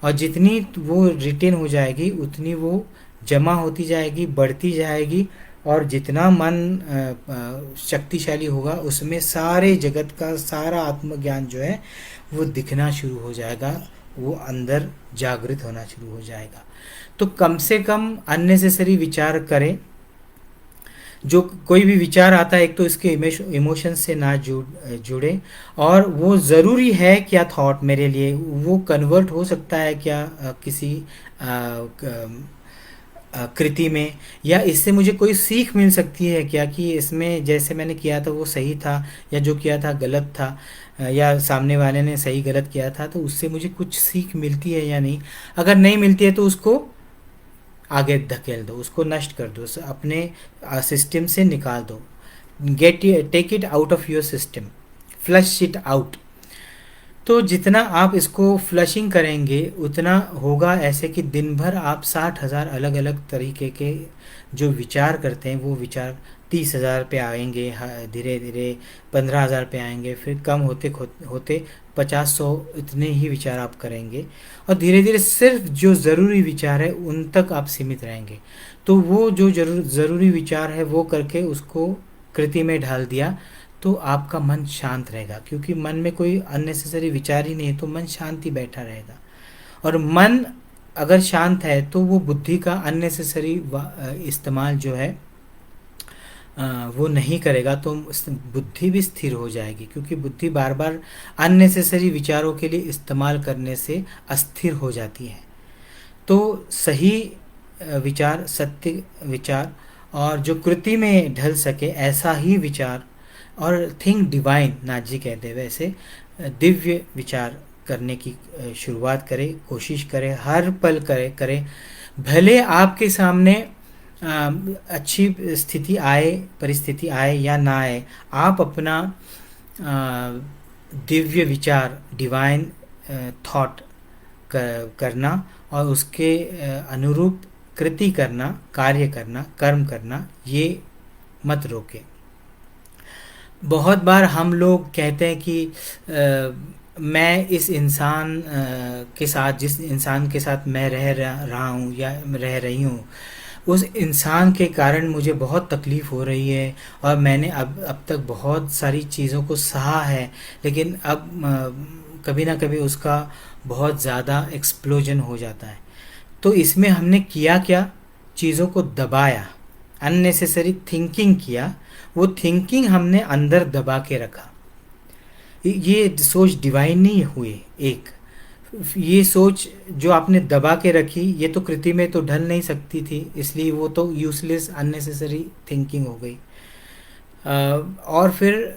और जितनी वो रिटेन हो जाएगी उतनी वो जमा होती जाएगी, बढ़ती जाएगी, और जितना मन शक्तिशाली होगा उसमें सारे जगत का सारा आत्मज्ञान जो है वो दिखना शुरू हो जाएगा, वो अंदर जागृत होना शुरू हो जाएगा। तो कम से कम अननेसेसरी विचार करें। जो कोई भी विचार आता है, एक तो इसके इमोशन से ना जुड़े, और वो ज़रूरी है क्या थॉट मेरे लिए, वो कन्वर्ट हो सकता है क्या किसी कृति में, या इससे मुझे कोई सीख मिल सकती है क्या कि इसमें जैसे मैंने किया था वो सही था या जो किया था गलत था, या सामने वाले ने सही गलत किया था, तो उससे मुझे कुछ सीख मिलती है या नहीं। अगर नहीं मिलती है तो उसको आगे धकेल दो, उसको नष्ट कर दो, अपने सिस्टम से निकाल दो। Take it out of your system, flush it out. तो जितना आप इसको फ्लशिंग करेंगे उतना होगा ऐसे कि दिन भर आप 60,000 अलग अलग तरीके के जो विचार करते हैं वो विचार 30,000 पे आएंगे, धीरे धीरे 15,000 पे आएंगे, फिर कम होते होते 50-100 इतने ही विचार आप करेंगे, और धीरे धीरे सिर्फ जो ज़रूरी विचार है उन तक आप सीमित रहेंगे। तो वो जो ज़रूरी विचार है वो करके उसको कृति में ढाल दिया तो आपका मन शांत रहेगा, क्योंकि मन में कोई अननेसेसरी विचार ही नहीं है, तो मन शांति बैठा रहेगा। और मन अगर शांत है तो वो बुद्धि का अननेसेसरी इस्तेमाल जो है वो नहीं करेगा, तो बुद्धि भी स्थिर हो जाएगी, क्योंकि बुद्धि बार बार अननेसेसरी विचारों के लिए इस्तेमाल करने से अस्थिर हो जाती है। तो सही विचार, सत्य विचार और जो कृति में ढल सके ऐसा ही विचार, और थिंक डिवाइन, नाथ जी कहते हैं वैसे दिव्य विचार करने की शुरुआत करें, कोशिश करें, हर पल करें। भले आपके सामने अच्छी स्थिति आए, परिस्थिति आए या ना आए, आप अपना दिव्य विचार, डिवाइन थॉट करना और उसके अनुरूप कृति करना, कार्य करना, कर्म करना, ये मत रोके। बहुत बार हम लोग कहते हैं कि मैं इस इंसान के साथ, जिस इंसान के साथ मैं रहा हूँ या रह रही हूँ, उस इंसान के कारण मुझे बहुत तकलीफ़ हो रही है, और मैंने अब तक बहुत सारी चीज़ों को सहा है, लेकिन अब कभी ना कभी उसका बहुत ज़्यादा एक्सप्लोजन हो जाता है। तो इसमें हमने किया क्या, चीज़ों को दबाया, अननेसेसरी थिंकिंग किया, वो थिंकिंग हमने अंदर दबा के रखा। ये सोच डिवाइन नहीं हुई। एक ये सोच जो आपने दबा के रखी, ये तो कृति में तो ढल नहीं सकती थी, इसलिए वो तो यूजलेस अननेसेसरी थिंकिंग हो गई। और फिर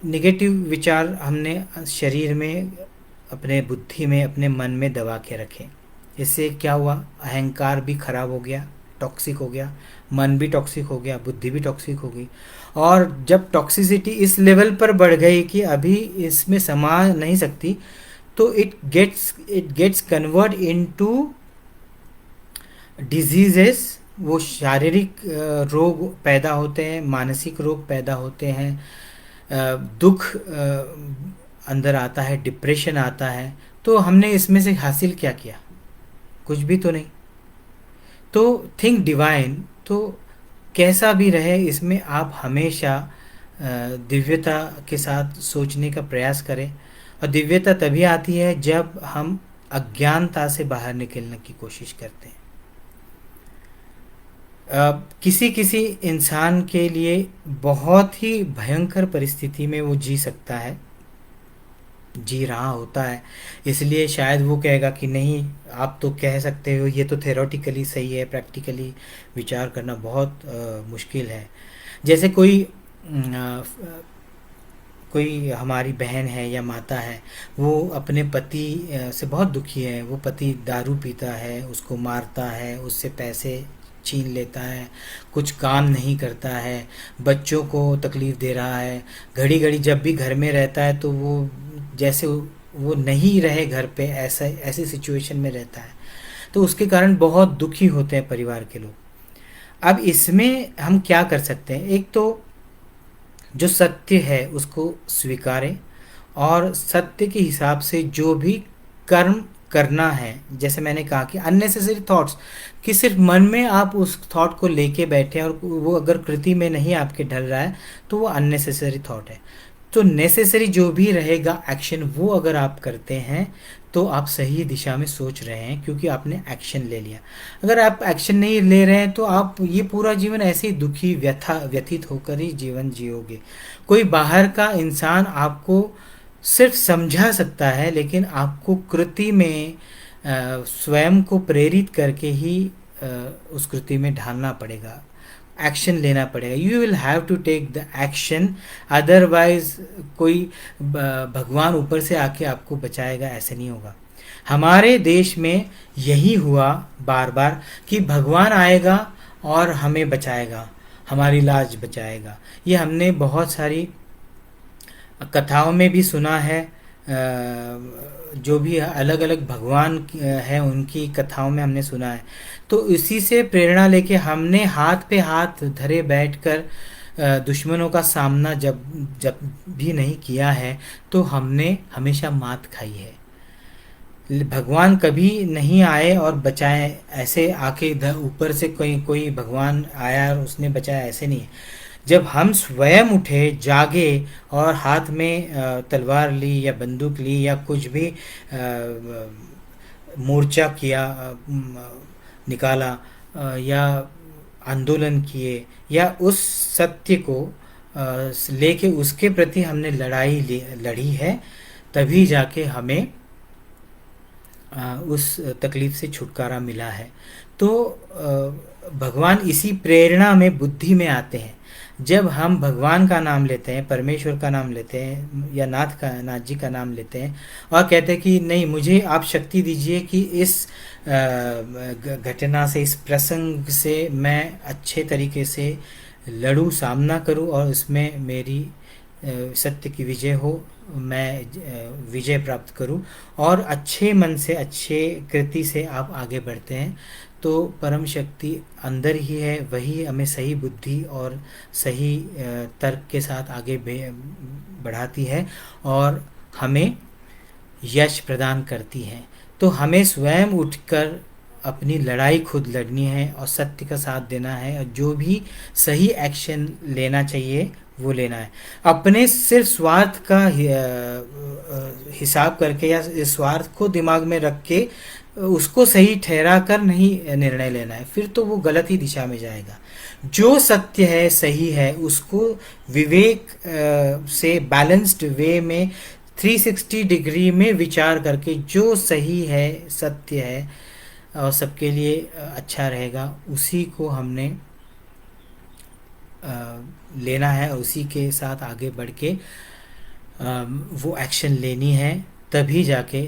नेगेटिव विचार हमने शरीर में, अपने बुद्धि में, अपने मन में दबा के रखे। इससे क्या हुआ, अहंकार भी खराब हो गया, टॉक्सिक हो गया, मन भी टॉक्सिक हो गया, बुद्धि भी टॉक्सिक हो गई। और जब टॉक्सिसिटी इस लेवल पर बढ़ गई कि अभी इसमें समा नहीं सकती, तो it gets convert into diseases. वो शारीरिक रोग पैदा होते हैं, मानसिक रोग पैदा होते हैं, दुख अंदर आता है, डिप्रेशन आता है। तो हमने इसमें से हासिल क्या किया, कुछ भी तो नहीं। तो थिंक डिवाइन, तो कैसा भी रहे इसमें आप हमेशा दिव्यता के साथ सोचने का प्रयास करें। और दिव्यता तभी आती है जब हम अज्ञानता से बाहर निकलने की कोशिश करते हैं। किसी किसी इंसान के लिए बहुत ही भयंकर परिस्थिति में वो जी सकता है, जी रहा होता है, इसलिए शायद वो कहेगा कि नहीं, आप तो कह सकते हो, ये तो थेरोटिकली सही है, प्रैक्टिकली विचार करना बहुत मुश्किल है। जैसे कोई हमारी बहन है या माता है, वो अपने पति से बहुत दुखी है, वो पति दारू पीता है, उसको मारता है, उससे पैसे छीन लेता है, कुछ काम नहीं करता है, बच्चों को तकलीफ़ दे रहा है, घड़ी घड़ी जब भी घर में रहता है तो वो जैसे वो नहीं रहे घर पे, ऐसी सिचुएशन में रहता है। तो उसके कारण बहुत दुखी होते हैं परिवार के लोग। अब इसमें हम क्या कर सकते हैं, एक तो जो सत्य है उसको स्वीकारें, और सत्य के हिसाब से जो भी कर्म करना है, जैसे मैंने कहा कि अननेसेसरी थॉट्स, कि सिर्फ मन में आप उस थॉट को लेके बैठे और वो अगर कृति में नहीं आपके ढल रहा है तो वो अननेसेसरी थॉट है। तो नेसेसरी जो भी रहेगा एक्शन, वो अगर आप करते हैं तो आप सही दिशा में सोच रहे हैं, क्योंकि आपने एक्शन ले लिया। अगर आप एक्शन नहीं ले रहे हैं तो आप ये पूरा जीवन ऐसे ही दुखी व्यथित होकर ही जीवन जियोगे। कोई बाहर का इंसान आपको सिर्फ समझा सकता है, लेकिन आपको कृति में स्वयं को प्रेरित करके ही उस कृति में ढालना पड़ेगा, एक्शन लेना पड़ेगा। You will have to take the action, otherwise कोई भगवान ऊपर से आके आपको बचाएगा, ऐसे नहीं होगा। हमारे देश में यही हुआ बार बार कि भगवान आएगा और हमें बचाएगा, हमारी लाज बचाएगा। ये हमने बहुत सारी कथाओं में भी सुना है। जो भी अलग अलग भगवान हैं उनकी कथाओं में हमने सुना है। तो इसी से प्रेरणा लेके हमने हाथ पे हाथ धरे बैठकर दुश्मनों का सामना जब जब भी नहीं किया है तो हमने हमेशा मात खाई है। भगवान कभी नहीं आए और बचाए, ऐसे आके इधर ऊपर से कोई कोई भगवान आया और उसने बचाया, ऐसे नहीं है। जब हम स्वयं उठे, जागे और हाथ में तलवार ली या बंदूक ली या कुछ भी मोर्चा किया, निकाला, या आंदोलन किए, या उस सत्य को लेके उसके प्रति हमने लड़ी है, तभी जाके हमें उस तकलीफ से छुटकारा मिला है। तो भगवान इसी प्रेरणा में, बुद्धि में आते हैं। जब हम भगवान का नाम लेते हैं, परमेश्वर का नाम लेते हैं या नाथ जी का नाम लेते हैं और कहते हैं कि नहीं, मुझे आप शक्ति दीजिए कि इस घटना से, इस प्रसंग से मैं अच्छे तरीके से लड़ूं, सामना करूं और उसमें मेरी सत्य की विजय हो, मैं विजय प्राप्त करूं और अच्छे मन से, अच्छे कृति से आप आगे बढ़ते हैं, तो परम शक्ति अंदर ही है, वही हमें सही बुद्धि और सही तर्क के साथ आगे बढ़ाती है और हमें यश प्रदान करती है। तो हमें स्वयं उठकर अपनी लड़ाई खुद लड़नी है और सत्य का साथ देना है, और जो भी सही एक्शन लेना चाहिए वो लेना है। अपने सिर्फ स्वार्थ का हिसाब करके या स्वार्थ को दिमाग में रख के उसको सही ठहरा कर नहीं निर्णय लेना है, फिर तो वो गलत ही दिशा में जाएगा। जो सत्य है, सही है, उसको विवेक से बैलेंस्ड वे में 360 डिग्री में विचार करके जो सही है, सत्य है और सबके लिए अच्छा रहेगा, उसी को हमने लेना है और उसी के साथ आगे बढ़ के वो एक्शन लेनी है। तभी जाके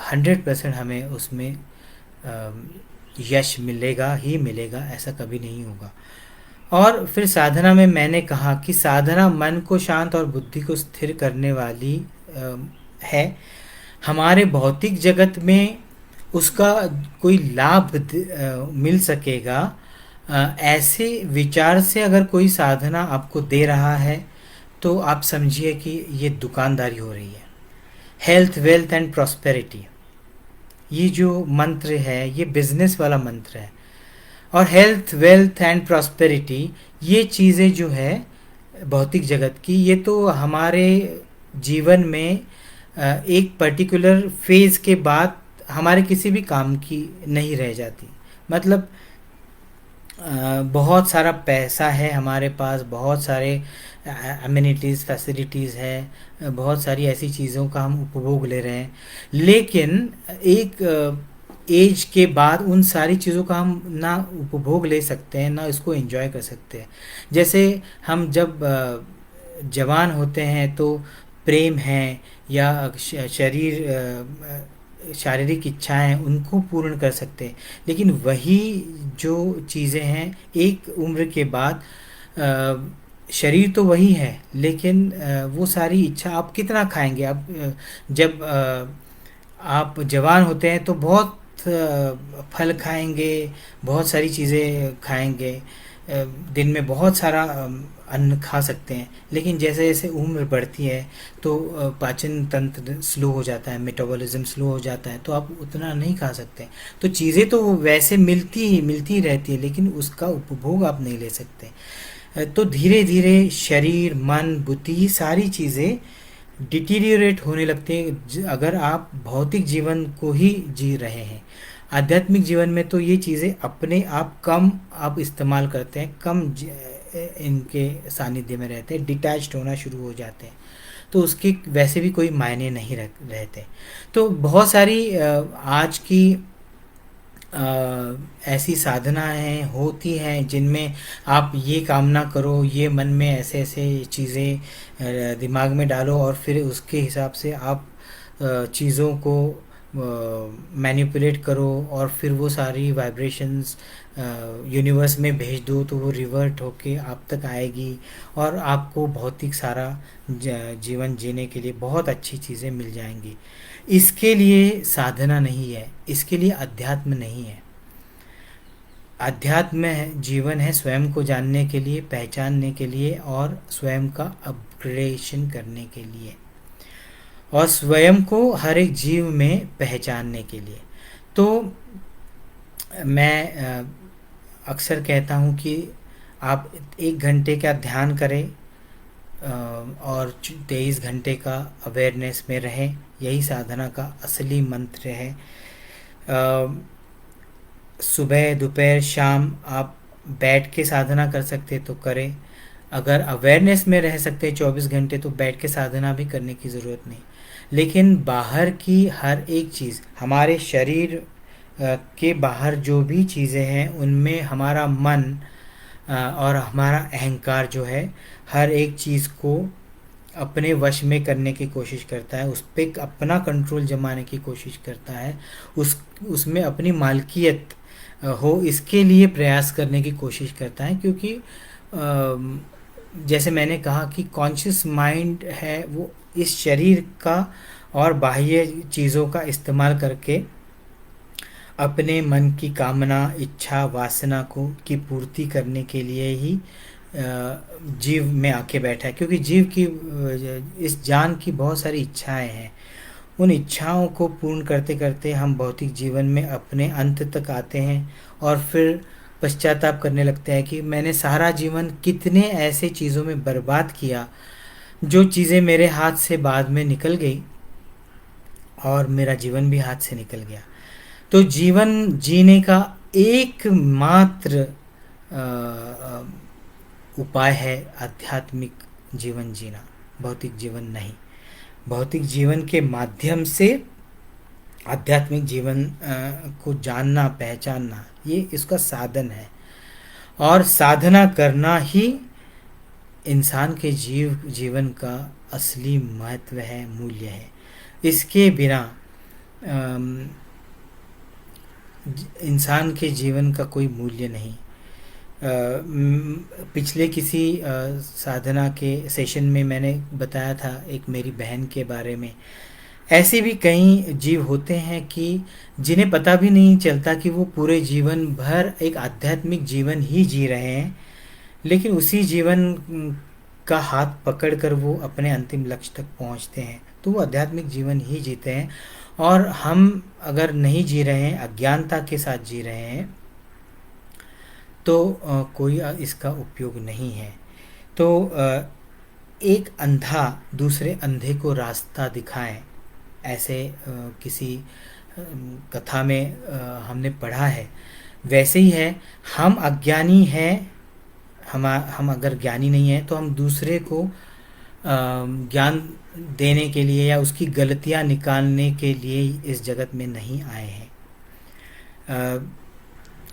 100% हमें उसमें यश मिलेगा ही मिलेगा, ऐसा कभी नहीं होगा। और फिर साधना में मैंने कहा कि साधना मन को शांत और बुद्धि को स्थिर करने वाली है। हमारे भौतिक जगत में उसका कोई लाभ मिल सकेगा, ऐसे विचार से अगर कोई साधना आपको दे रहा है तो आप समझिए कि ये दुकानदारी हो रही है। हेल्थ, वेल्थ एंड प्रॉस्पेरिटी, ये जो मंत्र है ये बिजनेस वाला मंत्र है। और हेल्थ, वेल्थ एंड प्रॉस्पेरिटी, ये चीज़ें जो है भौतिक जगत की, ये तो हमारे जीवन में एक पर्टिकुलर फेज़ के बाद हमारे किसी भी काम की नहीं रह जाती। मतलब बहुत सारा पैसा है हमारे पास, बहुत सारे अम्यूनिटीज़, फैसिलिटीज़ है, बहुत सारी ऐसी चीज़ों का हम उपभोग ले रहे हैं, लेकिन एक एज के बाद उन सारी चीज़ों का हम ना उपभोग ले सकते हैं, ना इसको एंजॉय कर सकते हैं। जैसे हम जब जवान होते हैं तो प्रेम है या शारीरिक इच्छाएं हैं उनको पूर्ण कर सकते हैं, लेकिन वही जो चीज़ें हैं एक उम्र के बाद शरीर तो वही है, लेकिन वो सारी इच्छा आप कितना खाएंगे। आप जब आप जवान होते हैं तो बहुत फल खाएंगे, बहुत सारी चीज़ें खाएंगे, दिन में बहुत सारा अन्न खा सकते हैं, लेकिन जैसे जैसे उम्र बढ़ती है तो पाचन तंत्र स्लो हो जाता है, मेटाबॉलिज्म स्लो हो जाता है, तो आप उतना नहीं खा सकते। तो चीज़ें तो वैसे मिलती ही रहती है, लेकिन उसका उपभोग आप नहीं ले सकते। तो धीरे धीरे शरीर, मन, बुद्धि, सारी चीज़ें डिटीरियोरेट होने लगते हैं अगर आप भौतिक जीवन को ही जी रहे हैं। आध्यात्मिक जीवन में तो ये चीज़ें अपने आप कम आप इस्तेमाल करते हैं, कम इनके सानिध्य में रहते हैं, डिटैच्ड होना शुरू हो जाते हैं, तो उसके वैसे भी कोई मायने नहीं रहते। तो बहुत सारी आज की ऐसी साधनाएं होती हैं जिनमें आप ये कामना करो, ये मन में ऐसे ऐसे चीज़ें दिमाग में डालो और फिर उसके हिसाब से आप चीज़ों को मैनिपुलेट करो और फिर वो सारी वाइब्रेशंस यूनिवर्स में भेज दो तो वो रिवर्ट होके आप तक आएगी और आपको भौतिक सारा जीवन जीने के लिए बहुत अच्छी चीज़ें मिल जाएंगी। इसके लिए साधना नहीं है, इसके लिए अध्यात्म नहीं है। अध्यात्म जीवन है स्वयं को जानने के लिए, पहचानने के लिए और स्वयं का अपग्रेडेशन करने के लिए और स्वयं को हर एक जीव में पहचानने के लिए। तो मैं अक्सर कहता हूँ कि आप 1 घंटे का ध्यान करें और 23 घंटे का अवेयरनेस में रहें। यही साधना का असली मंत्र है। सुबह दोपहर शाम आप बैठ के साधना कर सकते तो करें। अगर अवेयरनेस में रह सकते 24 घंटे तो बैठ के साधना भी करने की ज़रूरत नहीं। लेकिन बाहर की हर एक चीज़, हमारे शरीर के बाहर जो भी चीज़ें हैं उनमें हमारा मन और हमारा अहंकार जो है हर एक चीज़ को अपने वश में करने की कोशिश करता है, उस पर अपना कंट्रोल जमाने की कोशिश करता है, उसमें अपनी मालकियत हो इसके लिए प्रयास करने की कोशिश करता है। क्योंकि जैसे मैंने कहा कि कॉन्शियस माइंड है वो इस शरीर का और बाह्य चीज़ों का इस्तेमाल करके अपने मन की कामना, इच्छा, वासना को की पूर्ति करने के लिए ही जीव में आके बैठा है। क्योंकि जीव की इस जान की बहुत सारी इच्छाएं हैं। उन इच्छाओं को पूर्ण करते करते हम भौतिक जीवन में अपने अंत तक आते हैं और फिर पश्चाताप करने लगते हैं कि मैंने सारा जीवन कितने ऐसे चीज़ों में बर्बाद किया जो चीज़ें मेरे हाथ से बाद में निकल गई और मेरा जीवन भी हाथ से निकल गया। तो जीवन जीने का एकमात्र उपाय है आध्यात्मिक जीवन जीना, भौतिक जीवन नहीं। भौतिक जीवन के माध्यम से आध्यात्मिक जीवन को जानना, पहचानना, ये इसका साधन है और साधना करना ही इंसान के जीवन का असली महत्व है, मूल्य है। इसके बिना इंसान के जीवन का कोई मूल्य नहीं। पिछले किसी साधना के सेशन में मैंने बताया था एक मेरी बहन के बारे में। ऐसे भी कई जीव होते हैं कि जिन्हें पता भी नहीं चलता कि वो पूरे जीवन भर एक आध्यात्मिक जीवन ही जी रहे हैं, लेकिन उसी जीवन का हाथ पकड़कर वो अपने अंतिम लक्ष्य तक पहुंचते हैं। तो वो आध्यात्मिक जीवन ही जीते हैं। और हम अगर नहीं जी रहे हैं, अज्ञानता के साथ जी रहे हैं, तो कोई इसका उपयोग नहीं है। तो एक अंधा दूसरे अंधे को रास्ता दिखाएं, ऐसे किसी कथा में हमने पढ़ा है। वैसे ही है, हम अज्ञानी हैं, हम अगर ज्ञानी नहीं हैं तो हम दूसरे को ज्ञान देने के लिए या उसकी गलतियां निकालने के लिए इस जगत में नहीं आए हैं।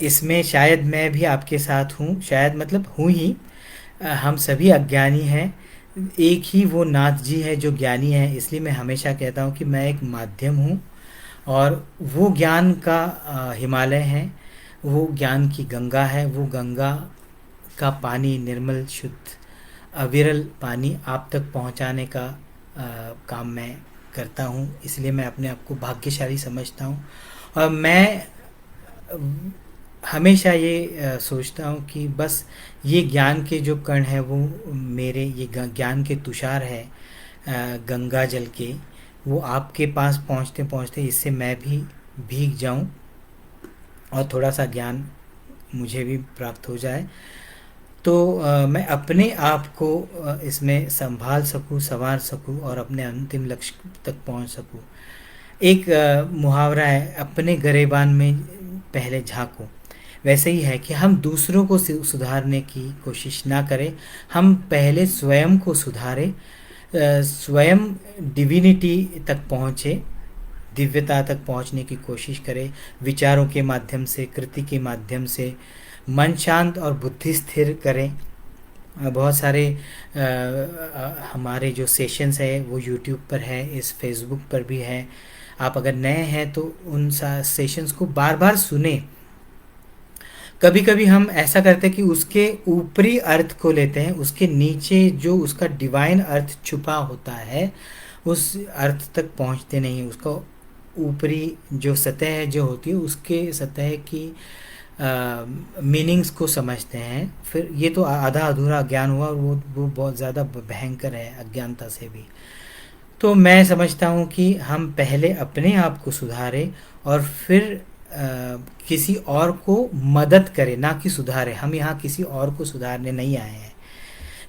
इसमें शायद मैं भी आपके साथ हूँ, शायद मतलब हूँ ही। हम सभी अज्ञानी हैं। एक ही वो नाथ जी है जो ज्ञानी है। इसलिए मैं हमेशा कहता हूँ कि मैं एक माध्यम हूँ और वो ज्ञान का हिमालय है, वो ज्ञान की गंगा है। वो गंगा का पानी निर्मल, शुद्ध, अविरल पानी आप तक पहुँचाने का काम मैं करता हूँ। इसलिए मैं अपने आप को भाग्यशाली समझता हूँ और मैं हमेशा ये सोचता हूँ कि बस ये ज्ञान के जो कण हैं वो मेरे, ये ज्ञान के तुषार है गंगा जल के, वो आपके पास पहुँचते पहुँचते इससे मैं भी भीग जाऊँ और थोड़ा सा ज्ञान मुझे भी प्राप्त हो जाए, तो मैं अपने आप को इसमें संभाल सकूं, संवार सकूं और अपने अंतिम लक्ष्य तक पहुंच सकूं। एक मुहावरा है, अपने गरेबान में पहले झांको। वैसे ही है कि हम दूसरों को सुधारने की कोशिश ना करें, हम पहले स्वयं को सुधारें, स्वयं डिविनिटी तक पहुँचे, दिव्यता तक पहुँचने की कोशिश करें। विचारों के माध्यम से, कृति के माध्यम से मन शांत और बुद्धि स्थिर करें। बहुत सारे हमारे जो सेशंस है वो यूट्यूब पर है, इस फेसबुक पर भी है। आप अगर नए हैं तो उन सेशंस को बार बार सुने। कभी कभी हम ऐसा करते हैं कि उसके ऊपरी अर्थ को लेते हैं, उसके नीचे जो उसका डिवाइन अर्थ छुपा होता है उस अर्थ तक पहुंचते नहीं। उसका ऊपरी जो सतह है जो होती है उसके सतह की मीनिंग्स को समझते हैं। फिर ये तो आधा अधूरा ज्ञान हुआ, और वो बहुत ज़्यादा भयंकर है अज्ञानता से भी। तो मैं समझता हूँ कि हम पहले अपने आप को सुधारें और फिर किसी और को मदद करें, ना कि सुधारें। हम यहाँ किसी और को सुधारने नहीं आए हैं।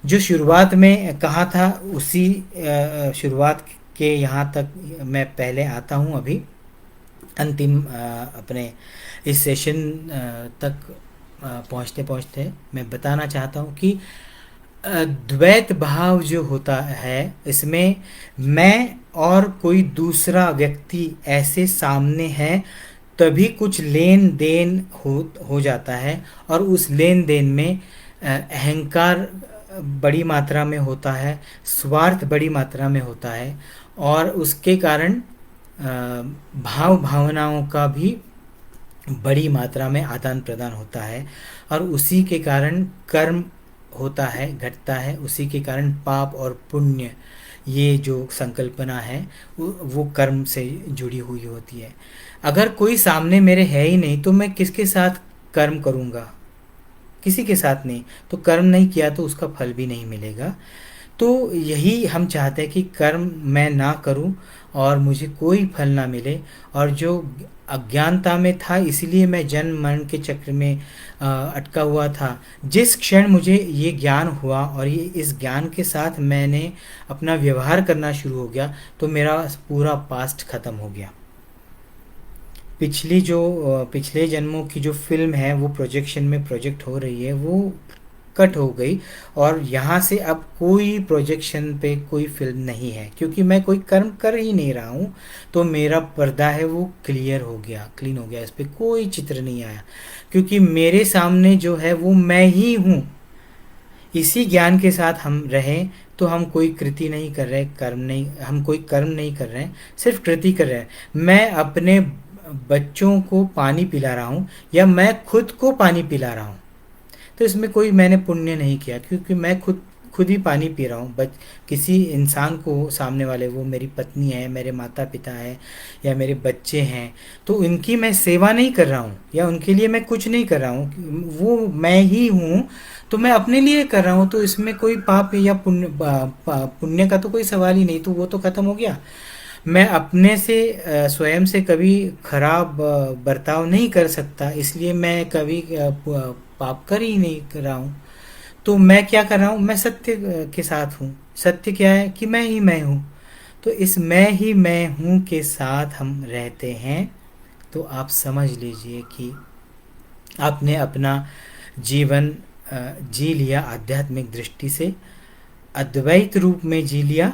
जो शुरुआत में कहा था उसी शुरुआत के यहाँ तक मैं पहले आता हूँ। अभी अंतिम अपने इस सेशन तक पहुँचते पहुँचते मैं बताना चाहता हूँ कि द्वैत भाव जो होता है इसमें मैं और कोई दूसरा व्यक्ति ऐसे सामने है, तभी कुछ लेन देन हो जाता है। और उस लेन देन में अहंकार बड़ी मात्रा में होता है, स्वार्थ बड़ी मात्रा में होता है, और उसके कारण भाव भावनाओं का भी बड़ी मात्रा में आदान प्रदान होता है। और उसी के कारण कर्म होता है, घटता है। उसी के कारण पाप और पुण्य, ये जो संकल्पना है वो कर्म से जुड़ी हुई होती है। अगर कोई सामने मेरे है ही नहीं तो मैं किसके साथ कर्म करूँगा? किसी के साथ नहीं। तो कर्म नहीं किया तो उसका फल भी नहीं मिलेगा। तो यही हम चाहते हैं कि कर्म मैं ना करूं और मुझे कोई फल ना मिले। और जो अज्ञानता में था इसलिए मैं जन्म मरण के चक्र में अटका हुआ था। जिस क्षण मुझे ये ज्ञान हुआ और ये इस ज्ञान के साथ मैंने अपना व्यवहार करना शुरू हो गया तो मेरा पूरा पास्ट खत्म हो गया। पिछले जन्मों की जो फिल्म है वो प्रोजेक्शन में प्रोजेक्ट हो रही है, वो कट हो गई। और यहाँ से अब कोई प्रोजेक्शन पे कोई फिल्म नहीं है, क्योंकि मैं कोई कर्म कर ही नहीं रहा हूँ। तो मेरा पर्दा है वो क्लियर हो गया, क्लीन हो गया, इस पे कोई चित्र नहीं आया, क्योंकि मेरे सामने जो है वो मैं ही हूँ। इसी ज्ञान के साथ हम रहें तो हम कोई कृति नहीं कर रहे, कर्म नहीं, हम कोई कर्म नहीं कर रहे हैं, सिर्फ कृति कर रहे हैं। मैं अपने बच्चों को पानी पिला रहा हूँ या मैं खुद को पानी पिला रहा हूँ, तो इसमें कोई मैंने पुण्य नहीं किया, क्योंकि मैं खुद ही पानी पी रहा हूँ। किसी इंसान को सामने वाले, वो मेरी पत्नी है, मेरे माता पिता है या मेरे बच्चे हैं, तो उनकी मैं सेवा नहीं कर रहा हूँ या उनके लिए मैं कुछ नहीं कर रहा हूँ, वो मैं ही हूँ। तो मैं अपने लिए कर रहा हूँ, तो इसमें कोई पाप या पुण्य का तो कोई सवाल ही नहीं, तो वो तो खत्म हो गया। मैं अपने से स्वयं से कभी खराब बर्ताव नहीं कर सकता, इसलिए मैं कभी पाप कर ही नहीं कर रहा हूँ। तो मैं क्या कर रहा हूँ? मैं सत्य के साथ हूँ। सत्य क्या है? कि मैं ही मैं हूँ। तो इस मैं ही मैं हूँ के साथ हम रहते हैं। तो आप समझ लीजिए कि आपने अपना जीवन जी लिया आध्यात्मिक दृष्टि से, अद्वैत रूप में जी लिया।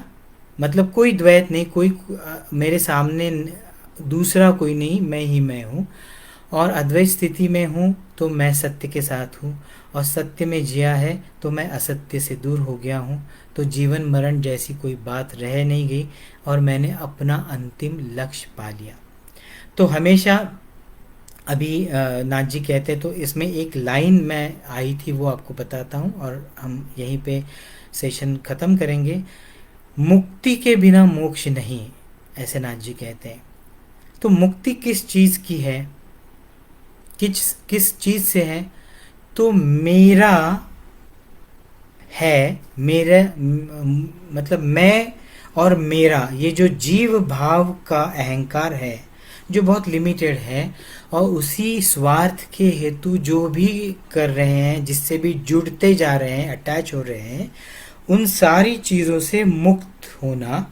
मतलब कोई द्वैत नहीं, कोई मेरे सामने दूसरा कोई नहीं, मैं ही मैं हूँ। और अद्वैत स्थिति में हूँ तो मैं सत्य के साथ हूँ, और सत्य में जिया है तो मैं असत्य से दूर हो गया हूँ। तो जीवन मरण जैसी कोई बात रह नहीं गई और मैंने अपना अंतिम लक्ष्य पा लिया। तो हमेशा अभी नाथ जी कहते, तो इसमें एक लाइन मैं आई थी वो आपको बताता हूँ और हम यहीं पे सेशन ख़त्म करेंगे। मुक्ति के बिना मोक्ष नहीं, ऐसे नाथ जी कहते हैं। तो मुक्ति किस चीज़ की है, किस चीज़ से है? तो मेरा है, मेरा मतलब मैं और मेरा, ये जो जीव भाव का अहंकार है जो बहुत लिमिटेड है, और उसी स्वार्थ के हेतु जो भी कर रहे हैं, जिससे भी जुड़ते जा रहे हैं, अटैच हो रहे हैं, उन सारी चीज़ों से मुक्त होना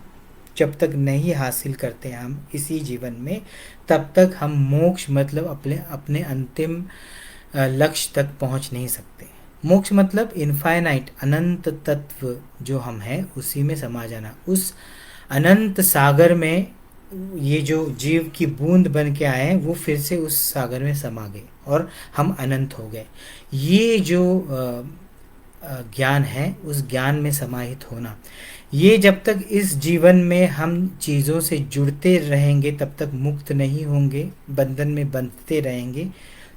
जब तक नहीं हासिल करते हम इसी जीवन में, तब तक हम मोक्ष मतलब अपने अंतिम लक्ष्य तक पहुंच नहीं सकते। मोक्ष मतलब इनफाइनाइट, अनंत तत्व जो हम हैं उसी में समा जाना। उस अनंत सागर में ये जो जीव की बूंद बन के आए हैं वो फिर से उस सागर में समा गए और हम अनंत हो गए। ये जो ज्ञान है, उस ज्ञान में समाहित होना, ये जब तक इस जीवन में हम चीज़ों से जुड़ते रहेंगे तब तक मुक्त नहीं होंगे, बंधन में बंधते रहेंगे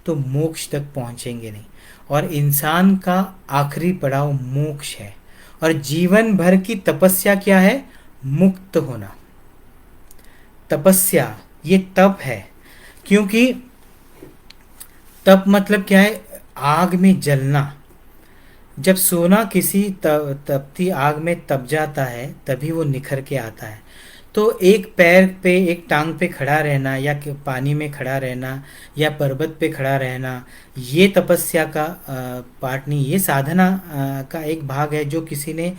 तो मोक्ष तक पहुंचेंगे नहीं। और इंसान का आखिरी पड़ाव मोक्ष है। और जीवन भर की तपस्या क्या है? मुक्त होना। तपस्या ये तप है, क्योंकि तप मतलब क्या है? आग में जलना। जब सोना किसी तपती आग में तप जाता है तभी वो निखर के आता है। तो एक पैर पे, एक टांग पे खड़ा रहना, या पानी में खड़ा रहना, या पर्वत पे खड़ा रहना, ये तपस्या का पार्ट नहीं, ये साधना का एक भाग है जो किसी ने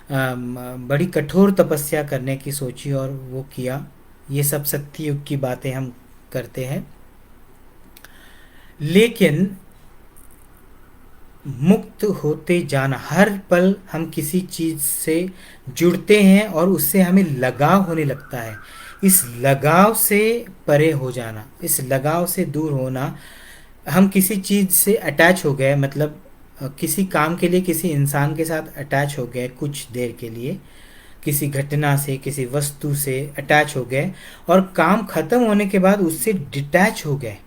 बड़ी कठोर तपस्या करने की सोची और वो किया। ये सब सत्य युग की बातें हम करते हैं। लेकिन मुक्त होते जाना, हर पल हम किसी चीज़ से जुड़ते हैं और उससे हमें लगाव होने लगता है। इस लगाव से परे हो जाना, इस लगाव से दूर होना। हम किसी चीज़ से अटैच हो गए, मतलब किसी काम के लिए किसी इंसान के साथ अटैच हो गए कुछ देर के लिए, किसी घटना से, किसी वस्तु से अटैच हो गए, और काम खत्म होने के बाद उससे डिटैच हो गए।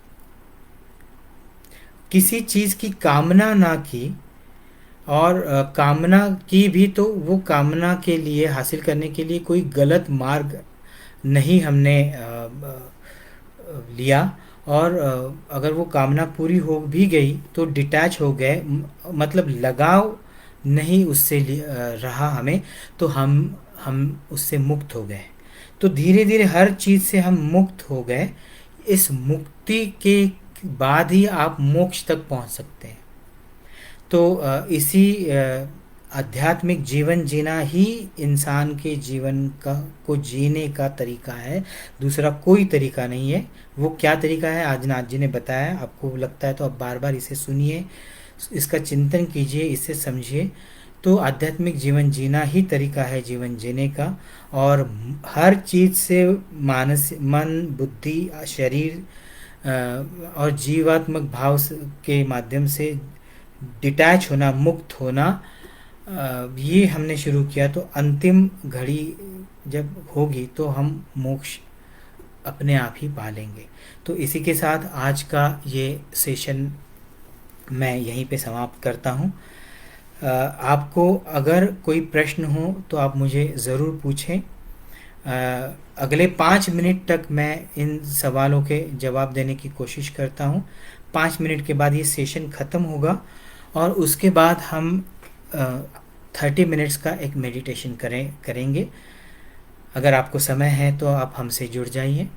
किसी चीज़ की कामना ना की, और कामना की भी तो वो कामना के लिए, हासिल करने के लिए कोई गलत मार्ग नहीं हमने लिया। और अगर वो कामना पूरी हो भी गई तो डिटैच हो गए, मतलब लगाव नहीं उससे रहा हमें, तो हम उससे मुक्त हो गए। तो धीरे धीरे हर चीज़ से हम मुक्त हो गए। इस मुक्ति के बाद ही आप मोक्ष तक पहुंच सकते हैं। तो इसी आध्यात्मिक जीवन जीना ही इंसान के जीवन का को जीने का तरीका है। दूसरा कोई तरीका नहीं है। वो क्या तरीका है आज नाथ जी ने बताया। आपको लगता है तो आप बार बार इसे सुनिए, इसका चिंतन कीजिए, इसे समझिए। तो आध्यात्मिक जीवन जीना ही तरीका है जीवन जीने का। और हर चीज़ से मानस मन, बुद्धि, शरीर और जीवात्मक भाव के माध्यम से डिटैच होना, मुक्त होना, ये हमने शुरू किया। तो अंतिम घड़ी जब होगी तो हम मोक्ष अपने आप ही पा लेंगे। तो इसी के साथ आज का ये सेशन मैं यहीं पे समाप्त करता हूँ। आपको अगर कोई प्रश्न हो तो आप मुझे ज़रूर पूछें। अगले 5 मिनट तक मैं इन सवालों के जवाब देने की कोशिश करता हूँ। 5 मिनट के बाद ये सेशन ख़त्म होगा और उसके बाद हम 30 मिनट्स का एक मेडिटेशन करेंगे। अगर आपको समय है तो आप हमसे जुड़ जाइए।